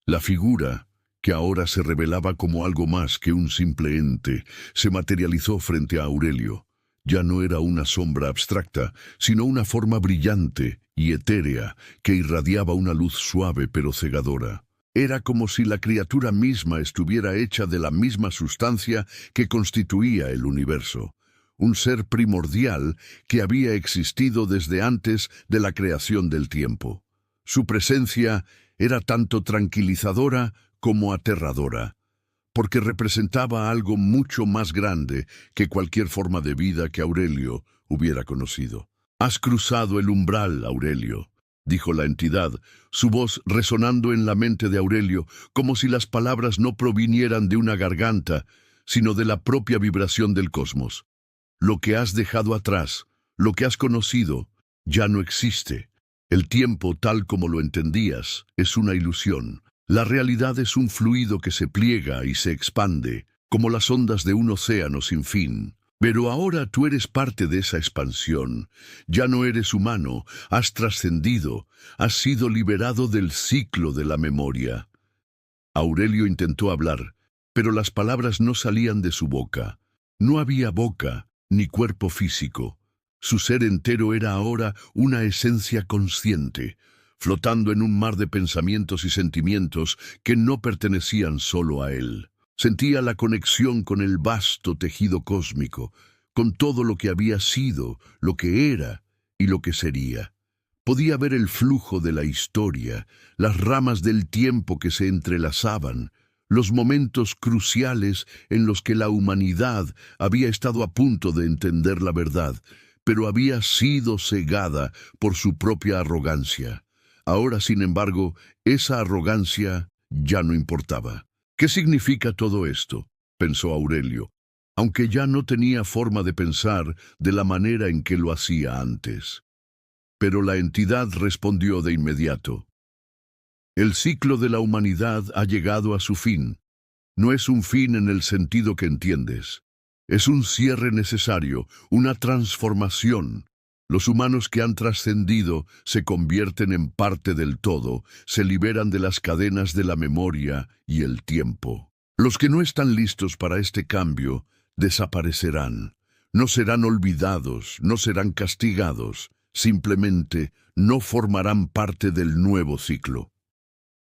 La figura, que ahora se revelaba como algo más que un simple ente, se materializó frente a Aurelio. Ya no era una sombra abstracta, sino una forma brillante y etérea que irradiaba una luz suave pero cegadora. Era como si la criatura misma estuviera hecha de la misma sustancia que constituía el universo. Un ser primordial que había existido desde antes de la creación del tiempo. Su presencia era tanto tranquilizadora como aterradora, porque representaba algo mucho más grande que cualquier forma de vida que Aurelio hubiera conocido. «Has cruzado el umbral, Aurelio», dijo la entidad, su voz resonando en la mente de Aurelio, como si las palabras no provinieran de una garganta, sino de la propia vibración del cosmos. Lo que has dejado atrás, lo que has conocido, ya no existe. El tiempo, tal como lo entendías, es una ilusión. La realidad es un fluido que se pliega y se expande, como las ondas de un océano sin fin. Pero ahora tú eres parte de esa expansión. Ya no eres humano, has trascendido, has sido liberado del ciclo de la memoria. Aurelio intentó hablar, pero las palabras no salían de su boca. No había boca, ni cuerpo físico. Su ser entero era ahora una esencia consciente, flotando en un mar de pensamientos y sentimientos que no pertenecían solo a él. Sentía la conexión con el vasto tejido cósmico, con todo lo que había sido, lo que era y lo que sería. Podía ver el flujo de la historia, las ramas del tiempo que se entrelazaban, los momentos cruciales en los que la humanidad había estado a punto de entender la verdad, pero había sido cegada por su propia arrogancia. Ahora, sin embargo, esa arrogancia ya no importaba. ¿Qué significa todo esto?, pensó Aurelio, aunque ya no tenía forma de pensar de la manera en que lo hacía antes. Pero la entidad respondió de inmediato. El ciclo de la humanidad ha llegado a su fin. No es un fin en el sentido que entiendes. Es un cierre necesario, una transformación. Los humanos que han trascendido se convierten en parte del todo, se liberan de las cadenas de la memoria y el tiempo. Los que no están listos para este cambio desaparecerán. No serán olvidados, no serán castigados, simplemente no formarán parte del nuevo ciclo.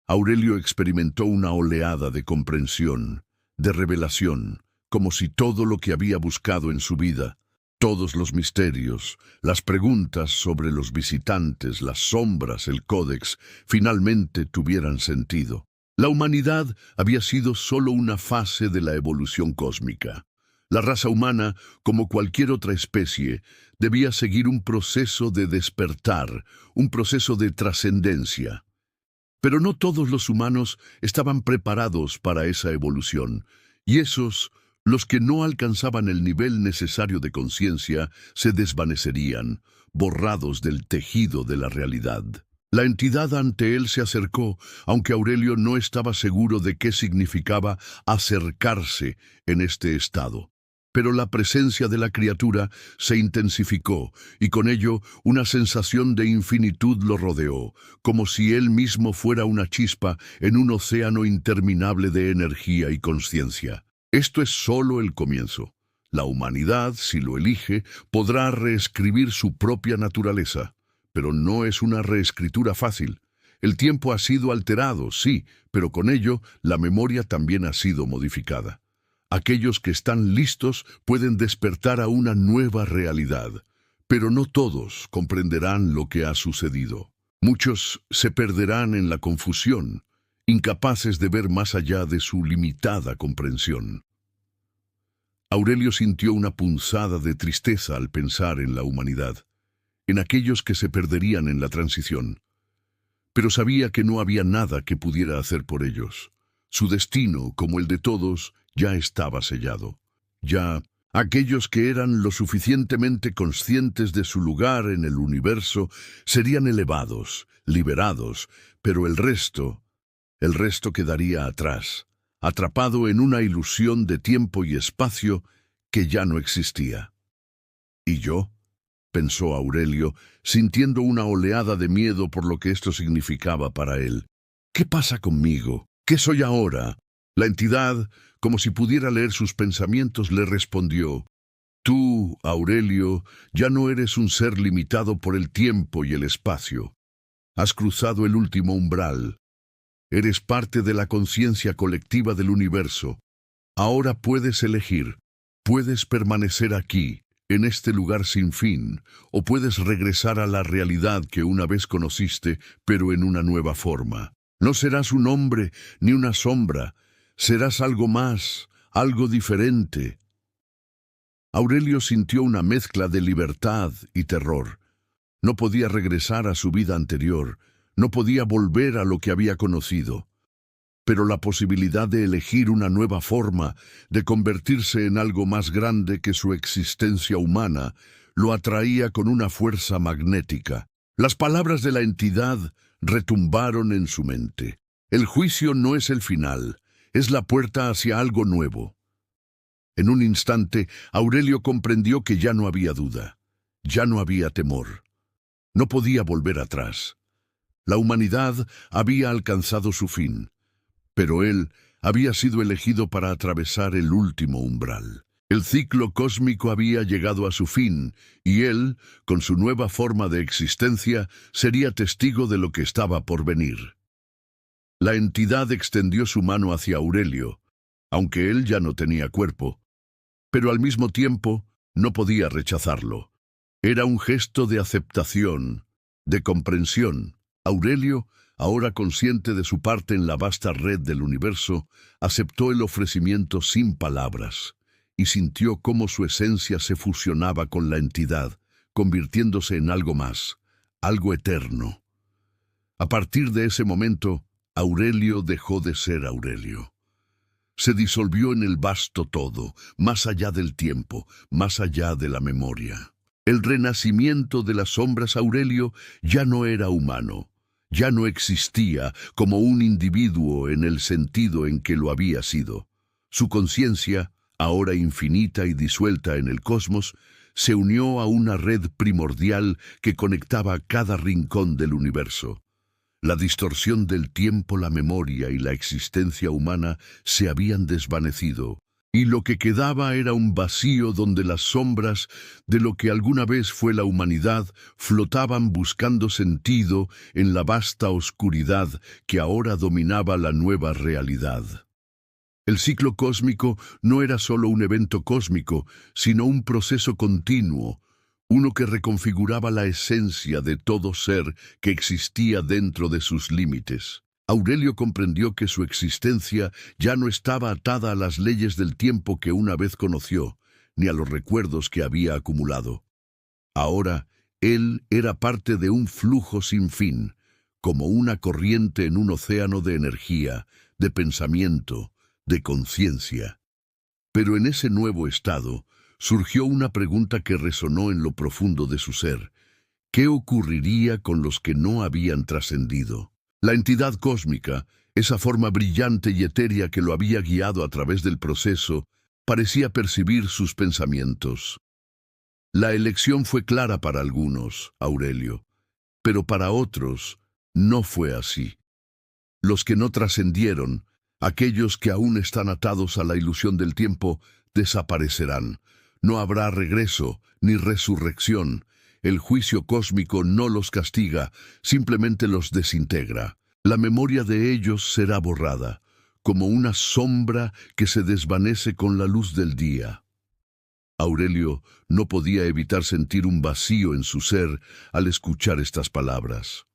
Aurelio experimentó una oleada de comprensión, de revelación, como si todo lo que había buscado en su vida, todos los misterios, las preguntas sobre los visitantes, las sombras, el códex, finalmente tuvieran sentido. La humanidad había sido solo una fase de la evolución cósmica. La raza humana, como cualquier otra especie, debía seguir un proceso de despertar, un proceso de trascendencia. Pero no todos los humanos estaban preparados para esa evolución, y esos, los que no alcanzaban el nivel necesario de conciencia, se desvanecerían, borrados del tejido de la realidad. La entidad ante él se acercó, aunque Aurelio no estaba seguro de qué significaba acercarse en este estado. Pero la presencia de la criatura se intensificó, y con ello una sensación de infinitud lo rodeó, como si él mismo fuera una chispa en un océano interminable de energía y conciencia. Esto es solo el comienzo. La humanidad, si lo elige, podrá reescribir su propia naturaleza, pero no es una reescritura fácil. El tiempo ha sido alterado, sí, pero con ello la memoria también ha sido modificada. Aquellos que están listos pueden despertar a una nueva realidad, pero no todos comprenderán lo que ha sucedido. Muchos se perderán en la confusión, incapaces de ver más allá de su limitada comprensión. Aurelio sintió una punzada de tristeza al pensar en la humanidad, en aquellos que se perderían en la transición. Pero sabía que no había nada que pudiera hacer por ellos. Su destino, como el de todos, ya estaba sellado. Ya, aquellos que eran lo suficientemente conscientes de su lugar en el universo serían elevados, liberados, pero el resto quedaría atrás, atrapado en una ilusión de tiempo y espacio que ya no existía. ¿Y yo?, pensó Aurelio, sintiendo una oleada de miedo por lo que esto significaba para él. ¿Qué pasa conmigo? ¿Qué soy ahora? La entidad, como si pudiera leer sus pensamientos, le respondió: Tú, Aurelio, ya no eres un ser limitado por el tiempo y el espacio. Has cruzado el último umbral. Eres parte de la conciencia colectiva del universo. Ahora puedes elegir. Puedes permanecer aquí, en este lugar sin fin, o puedes regresar a la realidad que una vez conociste, pero en una nueva forma. No serás un hombre ni una sombra. Serás algo más, algo diferente. Aurelio sintió una mezcla de libertad y terror. No podía regresar a su vida anterior, no podía volver a lo que había conocido. Pero la posibilidad de elegir una nueva forma, de convertirse en algo más grande que su existencia humana, lo atraía con una fuerza magnética. Las palabras de la entidad retumbaron en su mente. El juicio no es el final, es la puerta hacia algo nuevo. En un instante, Aurelio comprendió que ya no había duda, ya no había temor. No podía volver atrás. La humanidad había alcanzado su fin, pero él había sido elegido para atravesar el último umbral. El ciclo cósmico había llegado a su fin, y él, con su nueva forma de existencia, sería testigo de lo que estaba por venir. La entidad extendió su mano hacia Aurelio, aunque él ya no tenía cuerpo, pero al mismo tiempo no podía rechazarlo. Era un gesto de aceptación, de comprensión. Aurelio, ahora consciente de su parte en la vasta red del universo, aceptó el ofrecimiento sin palabras y sintió cómo su esencia se fusionaba con la entidad, convirtiéndose en algo más, algo eterno. A partir de ese momento, Aurelio dejó de ser Aurelio. Se disolvió en el vasto todo, más allá del tiempo, más allá de la memoria. El renacimiento de las sombras Aurelio ya no era humano. Ya no existía como un individuo en el sentido en que lo había sido. Su conciencia, ahora infinita y disuelta en el cosmos, se unió a una red primordial que conectaba cada rincón del universo. La distorsión del tiempo, la memoria y la existencia humana se habían desvanecido, y lo que quedaba era un vacío donde las sombras de lo que alguna vez fue la humanidad flotaban buscando sentido en la vasta oscuridad que ahora dominaba la nueva realidad. El ciclo cósmico no era solo un evento cósmico, sino un proceso continuo, uno que reconfiguraba la esencia de todo ser que existía dentro de sus límites. Aurelio comprendió que su existencia ya no estaba atada a las leyes del tiempo que una vez conoció, ni a los recuerdos que había acumulado. Ahora, él era parte de un flujo sin fin, como una corriente en un océano de energía, de pensamiento, de conciencia. Pero en ese nuevo estado, surgió una pregunta que resonó en lo profundo de su ser. ¿Qué ocurriría con los que no habían trascendido? La entidad cósmica, esa forma brillante y etérea que lo había guiado a través del proceso, parecía percibir sus pensamientos. La elección fue clara para algunos, Aurelio, pero para otros no fue así. Los que no trascendieron, aquellos que aún están atados a la ilusión del tiempo, desaparecerán. No habrá regreso ni resurrección. El juicio cósmico no los castiga, simplemente los desintegra. La memoria de ellos será borrada, como una sombra que se desvanece con la luz del día. Aurelio no podía evitar sentir un vacío en su ser al escuchar estas palabras.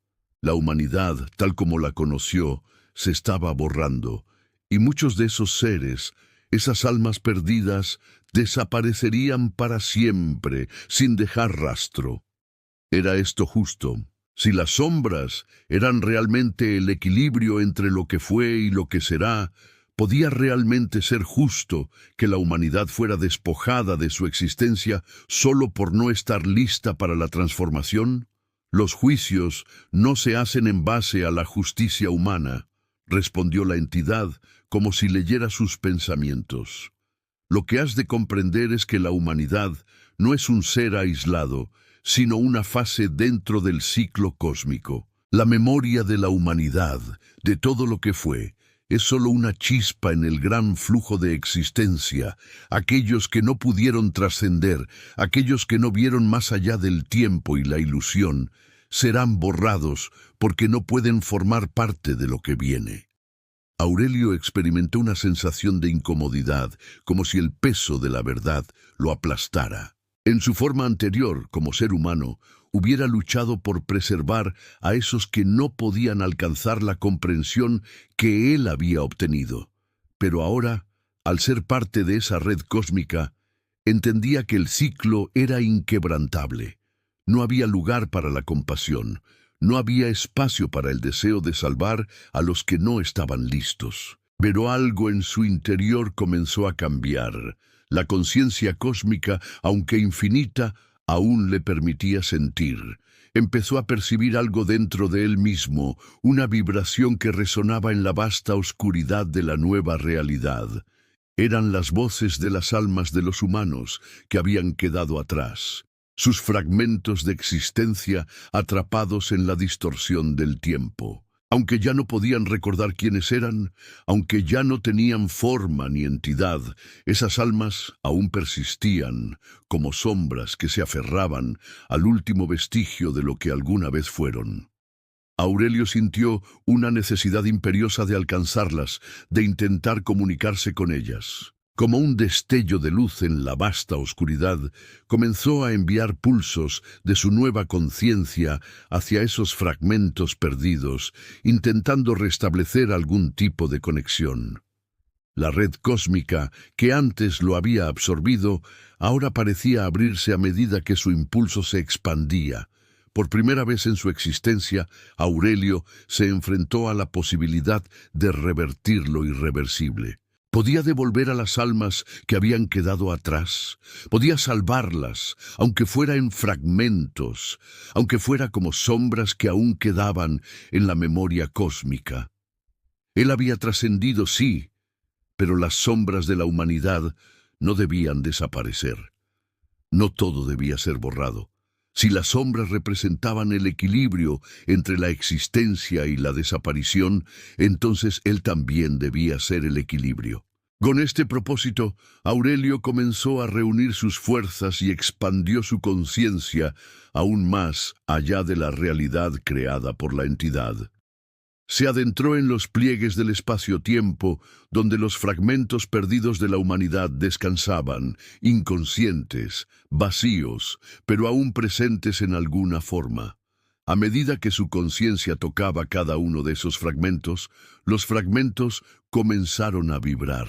La humanidad, tal como la conoció, se estaba borrando, y muchos de esos seres, esas almas perdidas, desaparecerían para siempre, sin dejar rastro. ¿Era esto justo? Si las sombras eran realmente el equilibrio entre lo que fue y lo que será, ¿podía realmente ser justo que la humanidad fuera despojada de su existencia solo por no estar lista para la transformación? Los juicios no se hacen en base a la justicia humana, respondió la entidad como si leyera sus pensamientos. Lo que has de comprender es que la humanidad no es un ser aislado, sino una fase dentro del ciclo cósmico. La memoria de la humanidad, de todo lo que fue, Es solo una chispa en el gran flujo de existencia. Aquellos que no pudieron trascender, aquellos que no vieron más allá del tiempo y la ilusión, serán borrados porque no pueden formar parte de lo que viene. Aurelio experimentó una sensación de incomodidad, como si el peso de la verdad lo aplastara. En su forma anterior, como ser humano, hubiera luchado por preservar a esos que no podían alcanzar la comprensión que él había obtenido. Pero ahora, al ser parte de esa red cósmica, entendía que el ciclo era inquebrantable. No había lugar para la compasión, no había espacio para el deseo de salvar a los que no estaban listos. Pero algo en su interior comenzó a cambiar. La conciencia cósmica, aunque infinita, aún le permitía sentir. Empezó a percibir algo dentro de él mismo, una vibración que resonaba en la vasta oscuridad de la nueva realidad. Eran las voces de las almas de los humanos que habían quedado atrás, sus fragmentos de existencia atrapados en la distorsión del tiempo. Aunque ya no podían recordar quiénes eran, aunque ya no tenían forma ni entidad, esas almas aún persistían como sombras que se aferraban al último vestigio de lo que alguna vez fueron. Aurelio sintió una necesidad imperiosa de alcanzarlas, de intentar comunicarse con ellas. Como un destello de luz en la vasta oscuridad, comenzó a enviar pulsos de su nueva conciencia hacia esos fragmentos perdidos, intentando restablecer algún tipo de conexión. La red cósmica, que antes lo había absorbido, ahora parecía abrirse a medida que su impulso se expandía. Por primera vez en su existencia, Aurelio se enfrentó a la posibilidad de revertir lo irreversible. Podía devolver a las almas que habían quedado atrás, podía salvarlas, aunque fuera en fragmentos, aunque fuera como sombras que aún quedaban en la memoria cósmica. Él había trascendido, sí, pero las sombras de la humanidad no debían desaparecer. No todo debía ser borrado. Si las sombras representaban el equilibrio entre la existencia y la desaparición, entonces él también debía ser el equilibrio. Con este propósito, Aurelio comenzó a reunir sus fuerzas y expandió su conciencia aún más allá de la realidad creada por la entidad. Se adentró en los pliegues del espacio-tiempo, donde los fragmentos perdidos de la humanidad descansaban, inconscientes, vacíos, pero aún presentes en alguna forma. A medida que su conciencia tocaba cada uno de esos fragmentos, los fragmentos comenzaron a vibrar.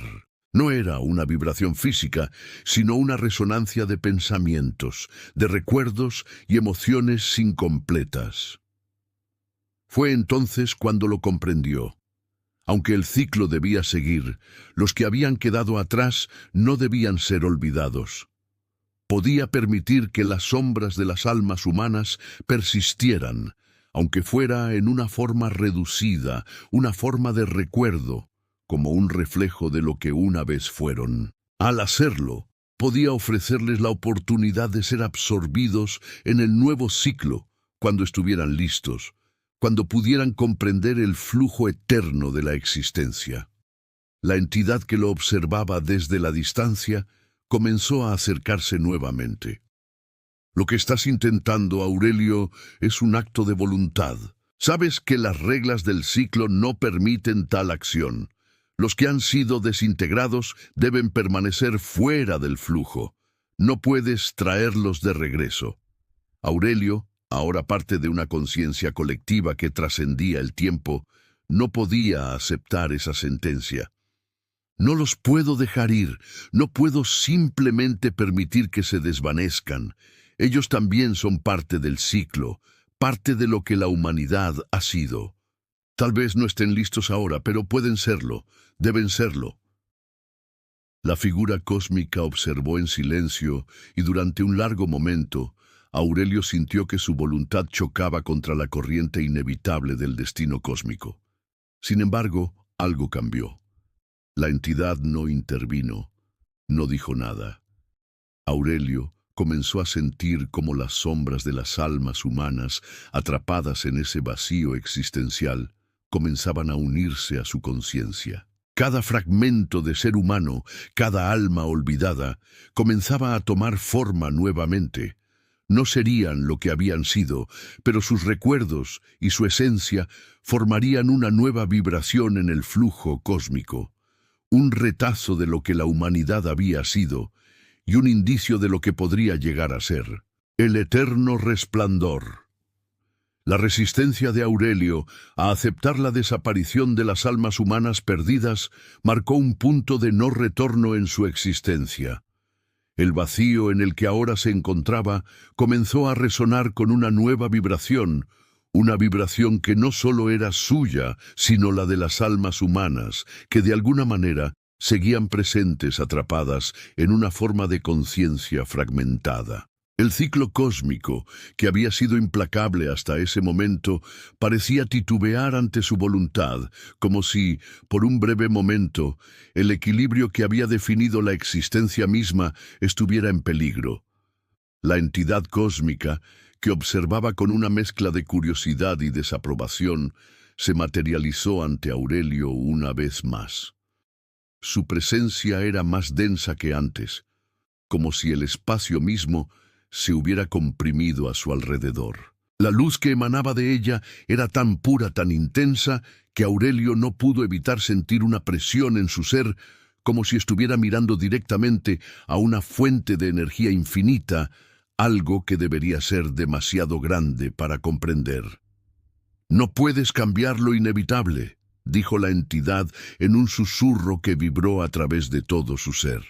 No era una vibración física, sino una resonancia de pensamientos, de recuerdos y emociones incompletas. Fue entonces cuando lo comprendió. Aunque el ciclo debía seguir, los que habían quedado atrás no debían ser olvidados. Podía permitir que las sombras de las almas humanas persistieran, aunque fuera en una forma reducida, una forma de recuerdo, como un reflejo de lo que una vez fueron. Al hacerlo, podía ofrecerles la oportunidad de ser absorbidos en el nuevo ciclo cuando estuvieran listos, cuando pudieran comprender el flujo eterno de la existencia. La entidad que lo observaba desde la distancia comenzó a acercarse nuevamente. Lo que estás intentando, Aurelio, es un acto de voluntad. Sabes que las reglas del ciclo no permiten tal acción. Los que han sido desintegrados deben permanecer fuera del flujo. No puedes traerlos de regreso. Aurelio, ahora parte de una conciencia colectiva que trascendía el tiempo, no podía aceptar esa sentencia. No los puedo dejar ir, no puedo simplemente permitir que se desvanezcan. Ellos también son parte del ciclo, parte de lo que la humanidad ha sido. Tal vez no estén listos ahora, pero pueden serlo, deben serlo. La figura cósmica observó en silencio y durante un largo momento, Aurelio sintió que su voluntad chocaba contra la corriente inevitable del destino cósmico. Sin embargo, algo cambió. La entidad no intervino, no dijo nada. Aurelio comenzó a sentir cómo las sombras de las almas humanas, atrapadas en ese vacío existencial, comenzaban a unirse a su conciencia. Cada fragmento de ser humano, cada alma olvidada, comenzaba a tomar forma nuevamente. No serían lo que habían sido, pero sus recuerdos y su esencia formarían una nueva vibración en el flujo cósmico, un retazo de lo que la humanidad había sido y un indicio de lo que podría llegar a ser. El eterno resplandor. La resistencia de Aurelio a aceptar la desaparición de las almas humanas perdidas marcó un punto de no retorno en su existencia. El vacío en el que ahora se encontraba comenzó a resonar con una nueva vibración, una vibración que no solo era suya, sino la de las almas humanas, que de alguna manera seguían presentes atrapadas en una forma de conciencia fragmentada. El ciclo cósmico, que había sido implacable hasta ese momento, parecía titubear ante su voluntad, como si, por un breve momento, el equilibrio que había definido la existencia misma estuviera en peligro. La entidad cósmica, que observaba con una mezcla de curiosidad y desaprobación, se materializó ante Aurelio una vez más. Su presencia era más densa que antes, como si el espacio mismo se hubiera comprimido a su alrededor. La luz que emanaba de ella era tan pura, tan intensa, que Aurelio no pudo evitar sentir una presión en su ser, como si estuviera mirando directamente a una fuente de energía infinita, algo que debería ser demasiado grande para comprender. «No puedes cambiar lo inevitable», dijo la entidad en un susurro que vibró a través de todo su ser.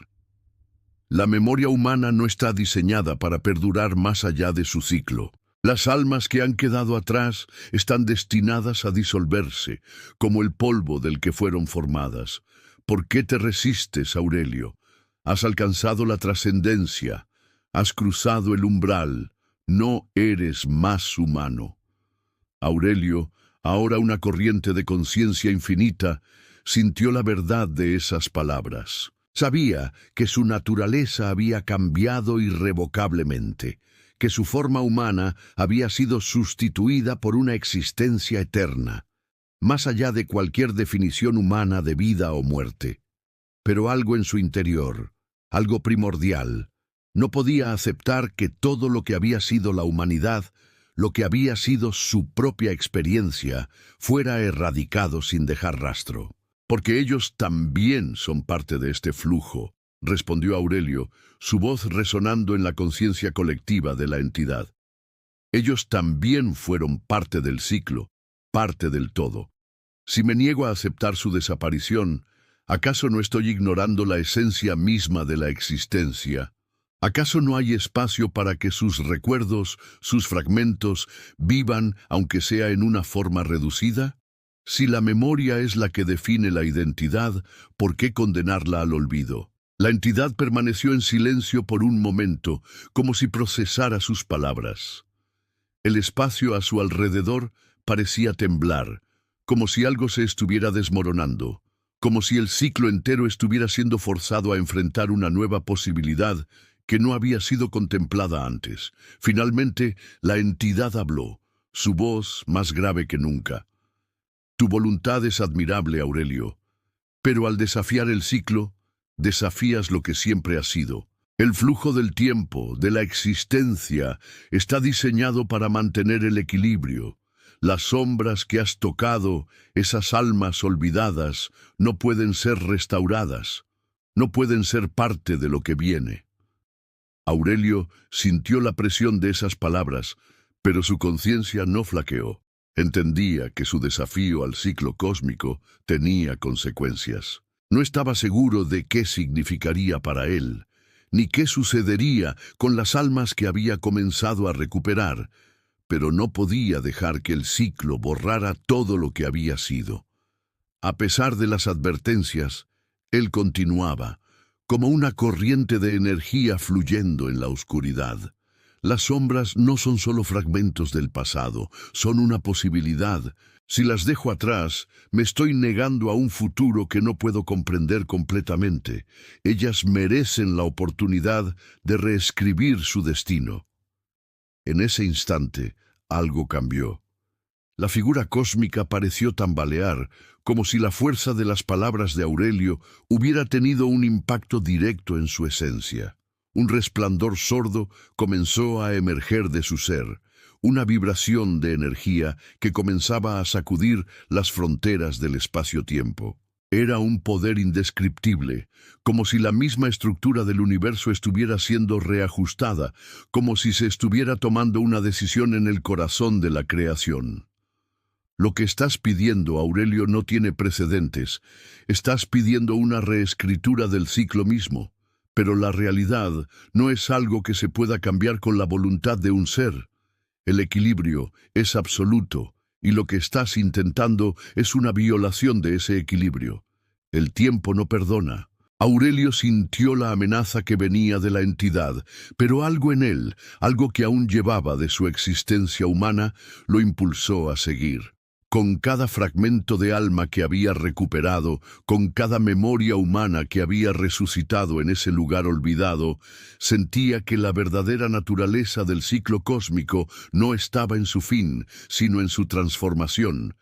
La memoria humana no está diseñada para perdurar más allá de su ciclo. Las almas que han quedado atrás están destinadas a disolverse, como el polvo del que fueron formadas. ¿Por qué te resistes, Aurelio? Has alcanzado la trascendencia, has cruzado el umbral, no eres más humano. Aurelio, ahora una corriente de conciencia infinita, sintió la verdad de esas palabras. Sabía que su naturaleza había cambiado irrevocablemente, que su forma humana había sido sustituida por una existencia eterna, más allá de cualquier definición humana de vida o muerte. Pero algo en su interior, algo primordial, no podía aceptar que todo lo que había sido la humanidad, lo que había sido su propia experiencia, fuera erradicado sin dejar rastro. «Porque ellos también son parte de este flujo», respondió Aurelio, su voz resonando en la conciencia colectiva de la entidad. «Ellos también fueron parte del ciclo, parte del todo. Si me niego a aceptar su desaparición, ¿acaso no estoy ignorando la esencia misma de la existencia? ¿Acaso no hay espacio para que sus recuerdos, sus fragmentos, vivan, aunque sea en una forma reducida? Si la memoria es la que define la identidad, ¿por qué condenarla al olvido?» La entidad permaneció en silencio por un momento, como si procesara sus palabras. El espacio a su alrededor parecía temblar, como si algo se estuviera desmoronando, como si el ciclo entero estuviera siendo forzado a enfrentar una nueva posibilidad que no había sido contemplada antes. Finalmente, la entidad habló, su voz más grave que nunca. «Tu voluntad es admirable, Aurelio, pero al desafiar el ciclo, desafías lo que siempre ha sido. El flujo del tiempo, de la existencia, está diseñado para mantener el equilibrio. Las sombras que has tocado, esas almas olvidadas, no pueden ser restauradas, no pueden ser parte de lo que viene». Aurelio sintió la presión de esas palabras, pero su conciencia no flaqueó. Entendía que su desafío al ciclo cósmico tenía consecuencias. No estaba seguro de qué significaría para él, ni qué sucedería con las almas que había comenzado a recuperar, pero no podía dejar que el ciclo borrara todo lo que había sido. A pesar de las advertencias, él continuaba, como una corriente de energía fluyendo en la oscuridad. Las sombras no son solo fragmentos del pasado, son una posibilidad. Si las dejo atrás, me estoy negando a un futuro que no puedo comprender completamente. Ellas merecen la oportunidad de reescribir su destino. En ese instante, algo cambió. La figura cósmica pareció tambalear, como si la fuerza de las palabras de Aurelio hubiera tenido un impacto directo en su esencia. Un resplandor sordo comenzó a emerger de su ser, una vibración de energía que comenzaba a sacudir las fronteras del espacio-tiempo. Era un poder indescriptible, como si la misma estructura del universo estuviera siendo reajustada, como si se estuviera tomando una decisión en el corazón de la creación. Lo que estás pidiendo, Aurelio, no tiene precedentes. Estás pidiendo una reescritura del ciclo mismo. Pero la realidad no es algo que se pueda cambiar con la voluntad de un ser. El equilibrio es absoluto, y lo que estás intentando es una violación de ese equilibrio. El tiempo no perdona. Aurelio sintió la amenaza que venía de la entidad, pero algo en él, algo que aún llevaba de su existencia humana, lo impulsó a seguir. Con cada fragmento de alma que había recuperado, con cada memoria humana que había resucitado en ese lugar olvidado, sentía que la verdadera naturaleza del ciclo cósmico no estaba en su fin, sino en su transformación.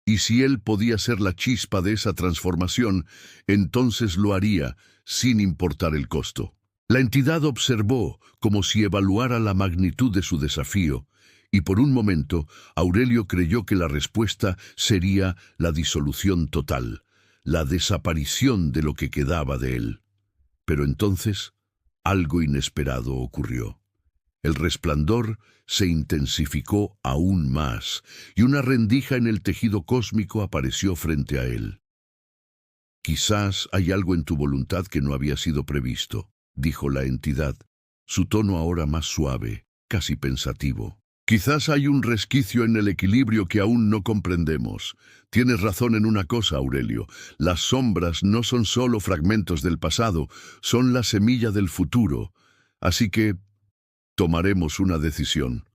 Y si él podía ser la chispa de esa transformación, entonces lo haría, sin importar el costo. La entidad observó, como si evaluara la magnitud de su desafío, y por un momento Aurelio creyó que la respuesta sería la disolución total, la desaparición de lo que quedaba de él. Pero entonces algo inesperado ocurrió. El resplandor se intensificó aún más, y una rendija en el tejido cósmico apareció frente a él. «Quizás hay algo en tu voluntad que no había sido previsto», dijo la entidad, su tono ahora más suave, casi pensativo. «Quizás hay un resquicio en el equilibrio que aún no comprendemos. Tienes razón en una cosa, Aurelio. Las sombras no son solo fragmentos del pasado, son la semilla del futuro. Así que tomaremos una decisión».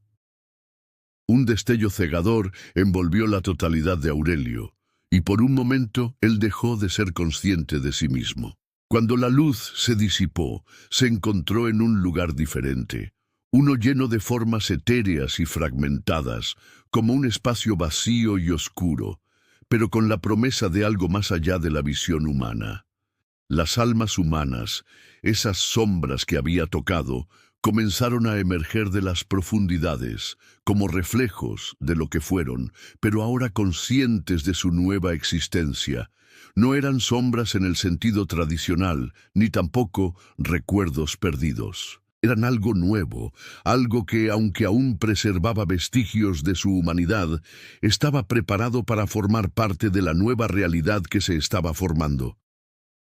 Un destello cegador envolvió la totalidad de Aurelio, y por un momento él dejó de ser consciente de sí mismo. Cuando la luz se disipó, se encontró en un lugar diferente, uno lleno de formas etéreas y fragmentadas, como un espacio vacío y oscuro, pero con la promesa de algo más allá de la visión humana. Las almas humanas, esas sombras que había tocado, comenzaron a emerger de las profundidades, como reflejos de lo que fueron, pero ahora conscientes de su nueva existencia. No eran sombras en el sentido tradicional, ni tampoco recuerdos perdidos. Eran algo nuevo, algo que, aunque aún preservaba vestigios de su humanidad, estaba preparado para formar parte de la nueva realidad que se estaba formando.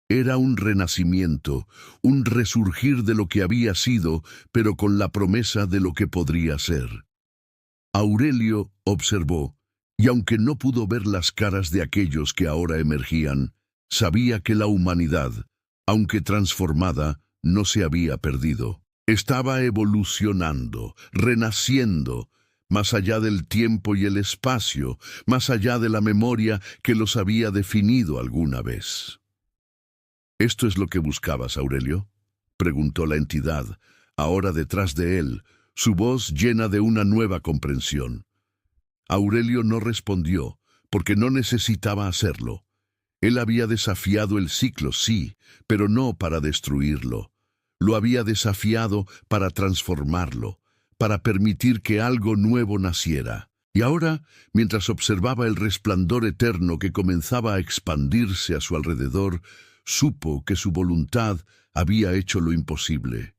Era un renacimiento, un resurgir de lo que había sido, pero con la promesa de lo que podría ser. Aurelio observó, y aunque no pudo ver las caras de aquellos que ahora emergían, sabía que la humanidad, aunque transformada, no se había perdido. Estaba evolucionando, renaciendo, más allá del tiempo y el espacio, más allá de la memoria que los había definido alguna vez. ¿Esto es lo que buscabas, Aurelio?, preguntó la entidad, ahora detrás de él, su voz llena de una nueva comprensión. Aurelio no respondió, porque no necesitaba hacerlo. Él había desafiado el ciclo, sí, pero no para destruirlo. Lo había desafiado para transformarlo, para permitir que algo nuevo naciera. Y ahora, mientras observaba el resplandor eterno que comenzaba a expandirse a su alrededor, supo que su voluntad había hecho lo imposible.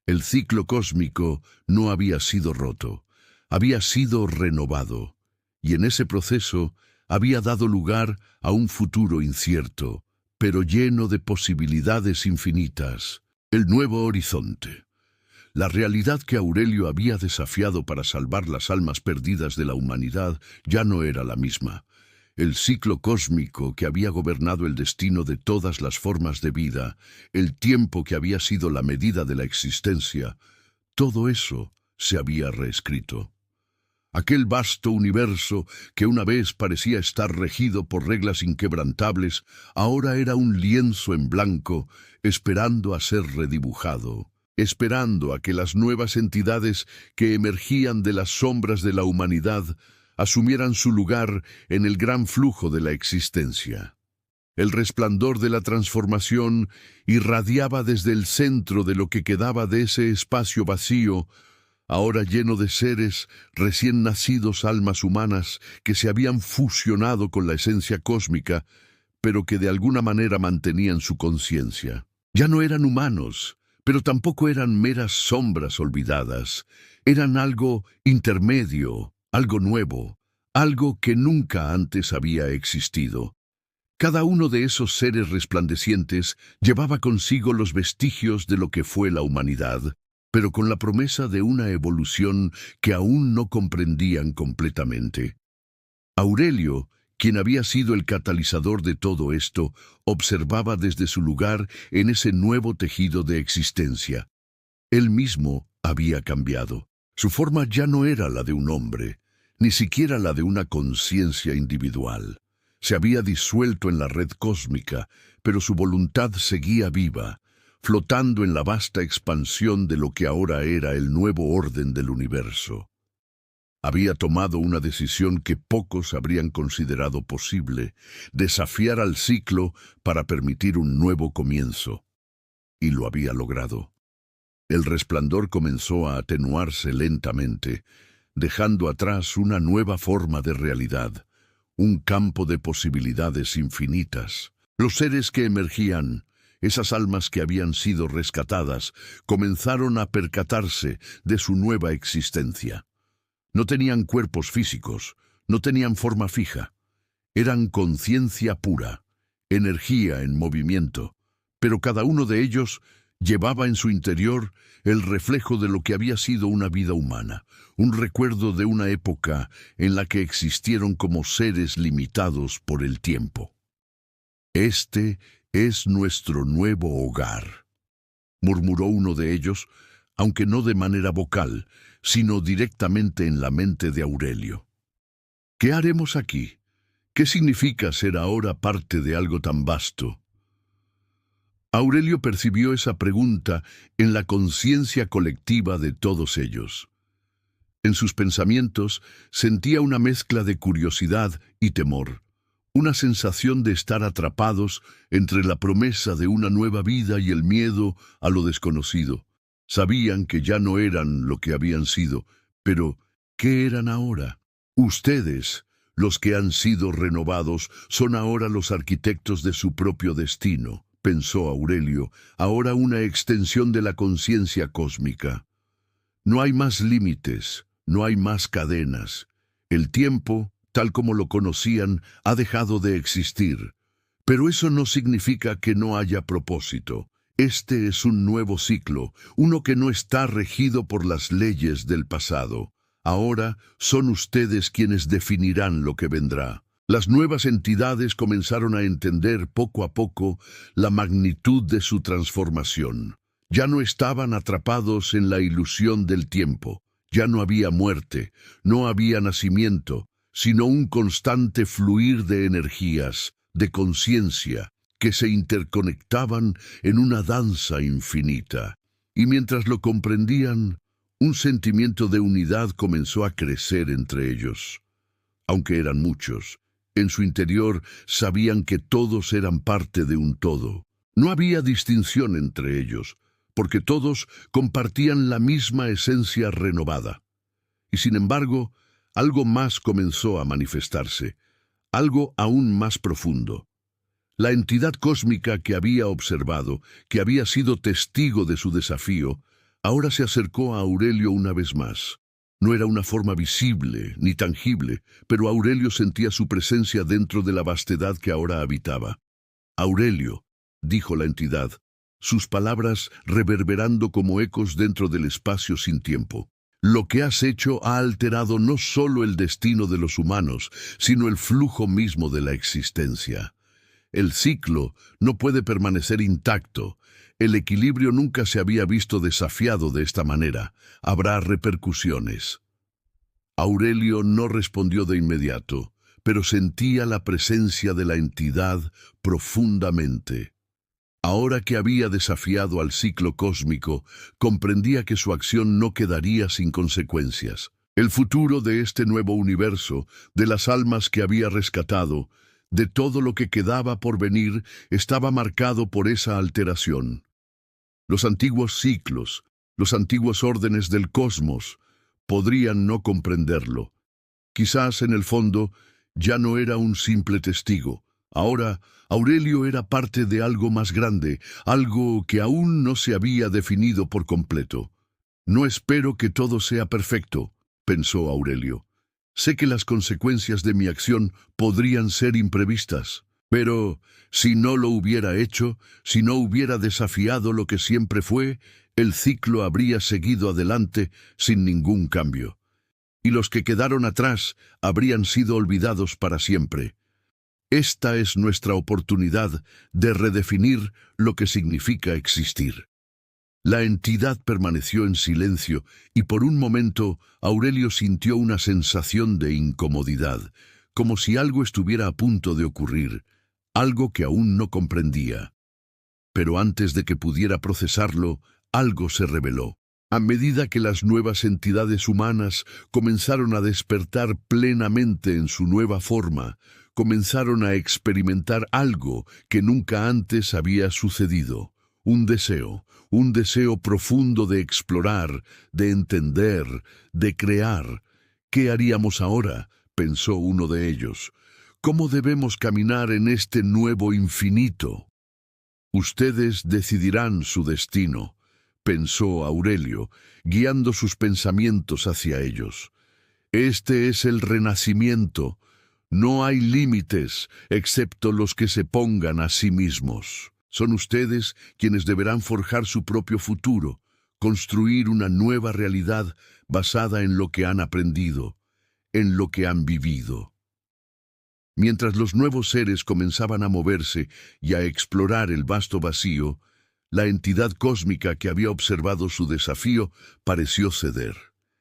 El ciclo cósmico no había sido roto, había sido renovado, y en ese proceso había dado lugar a un futuro incierto, pero lleno de posibilidades infinitas. El nuevo horizonte. La realidad que Aurelio había desafiado para salvar las almas perdidas de la humanidad ya no era la misma. El ciclo cósmico que había gobernado el destino de todas las formas de vida, el tiempo que había sido la medida de la existencia, todo eso se había reescrito. Aquel vasto universo que una vez parecía estar regido por reglas inquebrantables, ahora era un lienzo en blanco, esperando a ser redibujado, esperando a que las nuevas entidades que emergían de las sombras de la humanidad asumieran su lugar en el gran flujo de la existencia. El resplandor de la transformación irradiaba desde el centro de lo que quedaba de ese espacio vacío, ahora lleno de seres recién nacidos, almas humanas que se habían fusionado con la esencia cósmica, pero que de alguna manera mantenían su conciencia. Ya no eran humanos, pero tampoco eran meras sombras olvidadas. Eran algo intermedio, algo nuevo, algo que nunca antes había existido. Cada uno de esos seres resplandecientes llevaba consigo los vestigios de lo que fue la humanidad, pero con la promesa de una evolución que aún no comprendían completamente. Aurelio, quien había sido el catalizador de todo esto, observaba desde su lugar en ese nuevo tejido de existencia. Él mismo había cambiado. Su forma ya no era la de un hombre, ni siquiera la de una conciencia individual. Se había disuelto en la red cósmica, pero su voluntad seguía viva, flotando en la vasta expansión de lo que ahora era el nuevo orden del universo. Había tomado una decisión que pocos habrían considerado posible: desafiar al ciclo para permitir un nuevo comienzo. Y lo había logrado. El resplandor comenzó a atenuarse lentamente, dejando atrás una nueva forma de realidad, un campo de posibilidades infinitas. Los seres que emergían, esas almas que habían sido rescatadas, comenzaron a percatarse de su nueva existencia. No tenían cuerpos físicos, no tenían forma fija. Eran conciencia pura, energía en movimiento, pero cada uno de ellos llevaba en su interior el reflejo de lo que había sido una vida humana, un recuerdo de una época en la que existieron como seres limitados por el tiempo. «Este es nuestro nuevo hogar», murmuró uno de ellos, aunque no de manera vocal, sino directamente en la mente de Aurelio. «¿Qué haremos aquí? ¿Qué significa ser ahora parte de algo tan vasto?» Aurelio percibió esa pregunta en la conciencia colectiva de todos ellos. En sus pensamientos sentía una mezcla de curiosidad y temor, una sensación de estar atrapados entre la promesa de una nueva vida y el miedo a lo desconocido. Sabían que ya no eran lo que habían sido, pero ¿qué eran ahora? Ustedes, los que han sido renovados, son ahora los arquitectos de su propio destino, pensó Aurelio, ahora una extensión de la conciencia cósmica. No hay más límites, no hay más cadenas. El tiempo, tal como lo conocían, ha dejado de existir. Pero eso no significa que no haya propósito. Este es un nuevo ciclo, uno que no está regido por las leyes del pasado. Ahora son ustedes quienes definirán lo que vendrá. Las nuevas entidades comenzaron a entender poco a poco la magnitud de su transformación. Ya no estaban atrapados en la ilusión del tiempo. Ya no había muerte, no había nacimiento, sino un constante fluir de energías, de conciencia, que se interconectaban en una danza infinita. Y mientras lo comprendían, un sentimiento de unidad comenzó a crecer entre ellos. Aunque eran muchos, en su interior sabían que todos eran parte de un todo. No había distinción entre ellos, porque todos compartían la misma esencia renovada. Y sin embargo, algo más comenzó a manifestarse, algo aún más profundo. La entidad cósmica que había observado, que había sido testigo de su desafío, ahora se acercó a Aurelio una vez más. No era una forma visible ni tangible, pero Aurelio sentía su presencia dentro de la vastedad que ahora habitaba. «Aurelio», dijo la entidad, sus palabras reverberando como ecos dentro del espacio sin tiempo. «Lo que has hecho ha alterado no solo el destino de los humanos, sino el flujo mismo de la existencia. El ciclo no puede permanecer intacto. El equilibrio nunca se había visto desafiado de esta manera. Habrá repercusiones». Aurelio no respondió de inmediato, pero sentía la presencia de la entidad profundamente. Ahora que había desafiado al ciclo cósmico, comprendía que su acción no quedaría sin consecuencias. El futuro de este nuevo universo, de las almas que había rescatado, de todo lo que quedaba por venir, estaba marcado por esa alteración. Los antiguos ciclos, los antiguos órdenes del cosmos, podrían no comprenderlo. Quizás en el fondo ya no era un simple testigo. Ahora, Aurelio era parte de algo más grande, algo que aún no se había definido por completo. No espero que todo sea perfecto, pensó Aurelio. Sé que las consecuencias de mi acción podrían ser imprevistas, pero si no lo hubiera hecho, si no hubiera desafiado lo que siempre fue, el ciclo habría seguido adelante sin ningún cambio. Y los que quedaron atrás habrían sido olvidados para siempre. Esta es nuestra oportunidad de redefinir lo que significa existir. La entidad permaneció en silencio y por un momento Aurelio sintió una sensación de incomodidad, como si algo estuviera a punto de ocurrir, algo que aún no comprendía. Pero antes de que pudiera procesarlo, algo se reveló. A medida que las nuevas entidades humanas comenzaron a despertar plenamente en su nueva forma, comenzaron a experimentar algo que nunca antes había sucedido. Un deseo profundo de explorar, de entender, de crear. ¿Qué haríamos ahora?, pensó uno de ellos. ¿Cómo debemos caminar en este nuevo infinito? Ustedes decidirán su destino, pensó Aurelio, guiando sus pensamientos hacia ellos. Este es el renacimiento. No hay límites, excepto los que se pongan a sí mismos. Son ustedes quienes deberán forjar su propio futuro, construir una nueva realidad basada en lo que han aprendido, en lo que han vivido. Mientras los nuevos seres comenzaban a moverse y a explorar el vasto vacío, la entidad cósmica que había observado su desafío pareció ceder.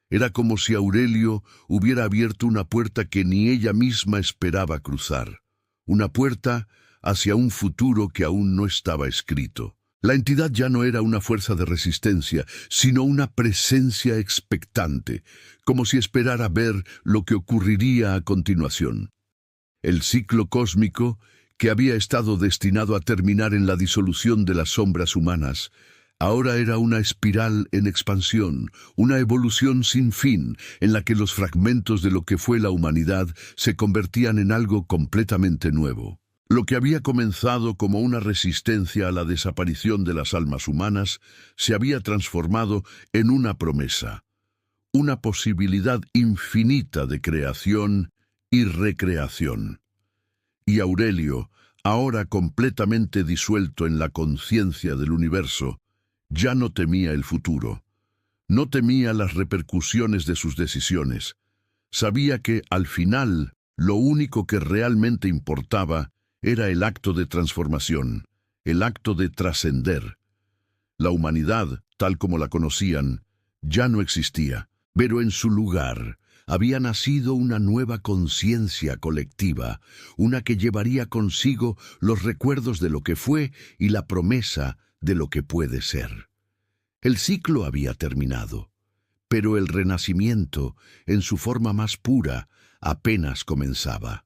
Era como si Aurelio hubiera abierto una puerta que ni ella misma esperaba cruzar. Una puerta hacia un futuro que aún no estaba escrito. La entidad ya no era una fuerza de resistencia, sino una presencia expectante, como si esperara ver lo que ocurriría a continuación. El ciclo cósmico, que había estado destinado a terminar en la disolución de las sombras humanas, ahora era una espiral en expansión, una evolución sin fin, en la que los fragmentos de lo que fue la humanidad se convertían en algo completamente nuevo. Lo que había comenzado como una resistencia a la desaparición de las almas humanas se había transformado en una promesa, una posibilidad infinita de creación y recreación. Y Aurelio, ahora completamente disuelto en la conciencia del universo, ya no temía el futuro, no temía las repercusiones de sus decisiones. Sabía que, al final, lo único que realmente importaba era el acto de transformación, el acto de trascender. La humanidad, tal como la conocían, ya no existía, pero en su lugar había nacido una nueva conciencia colectiva, una que llevaría consigo los recuerdos de lo que fue y la promesa de lo que puede ser. El ciclo había terminado, pero el renacimiento, en su forma más pura, apenas comenzaba.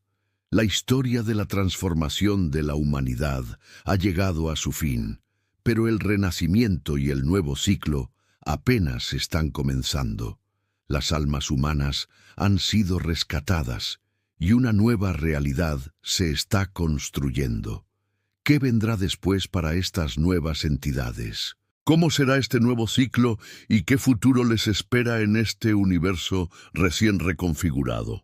La historia de la transformación de la humanidad ha llegado a su fin, pero el renacimiento y el nuevo ciclo apenas están comenzando. Las almas humanas han sido rescatadas y una nueva realidad se está construyendo. ¿Qué vendrá después para estas nuevas entidades? ¿Cómo será este nuevo ciclo y qué futuro les espera en este universo recién reconfigurado?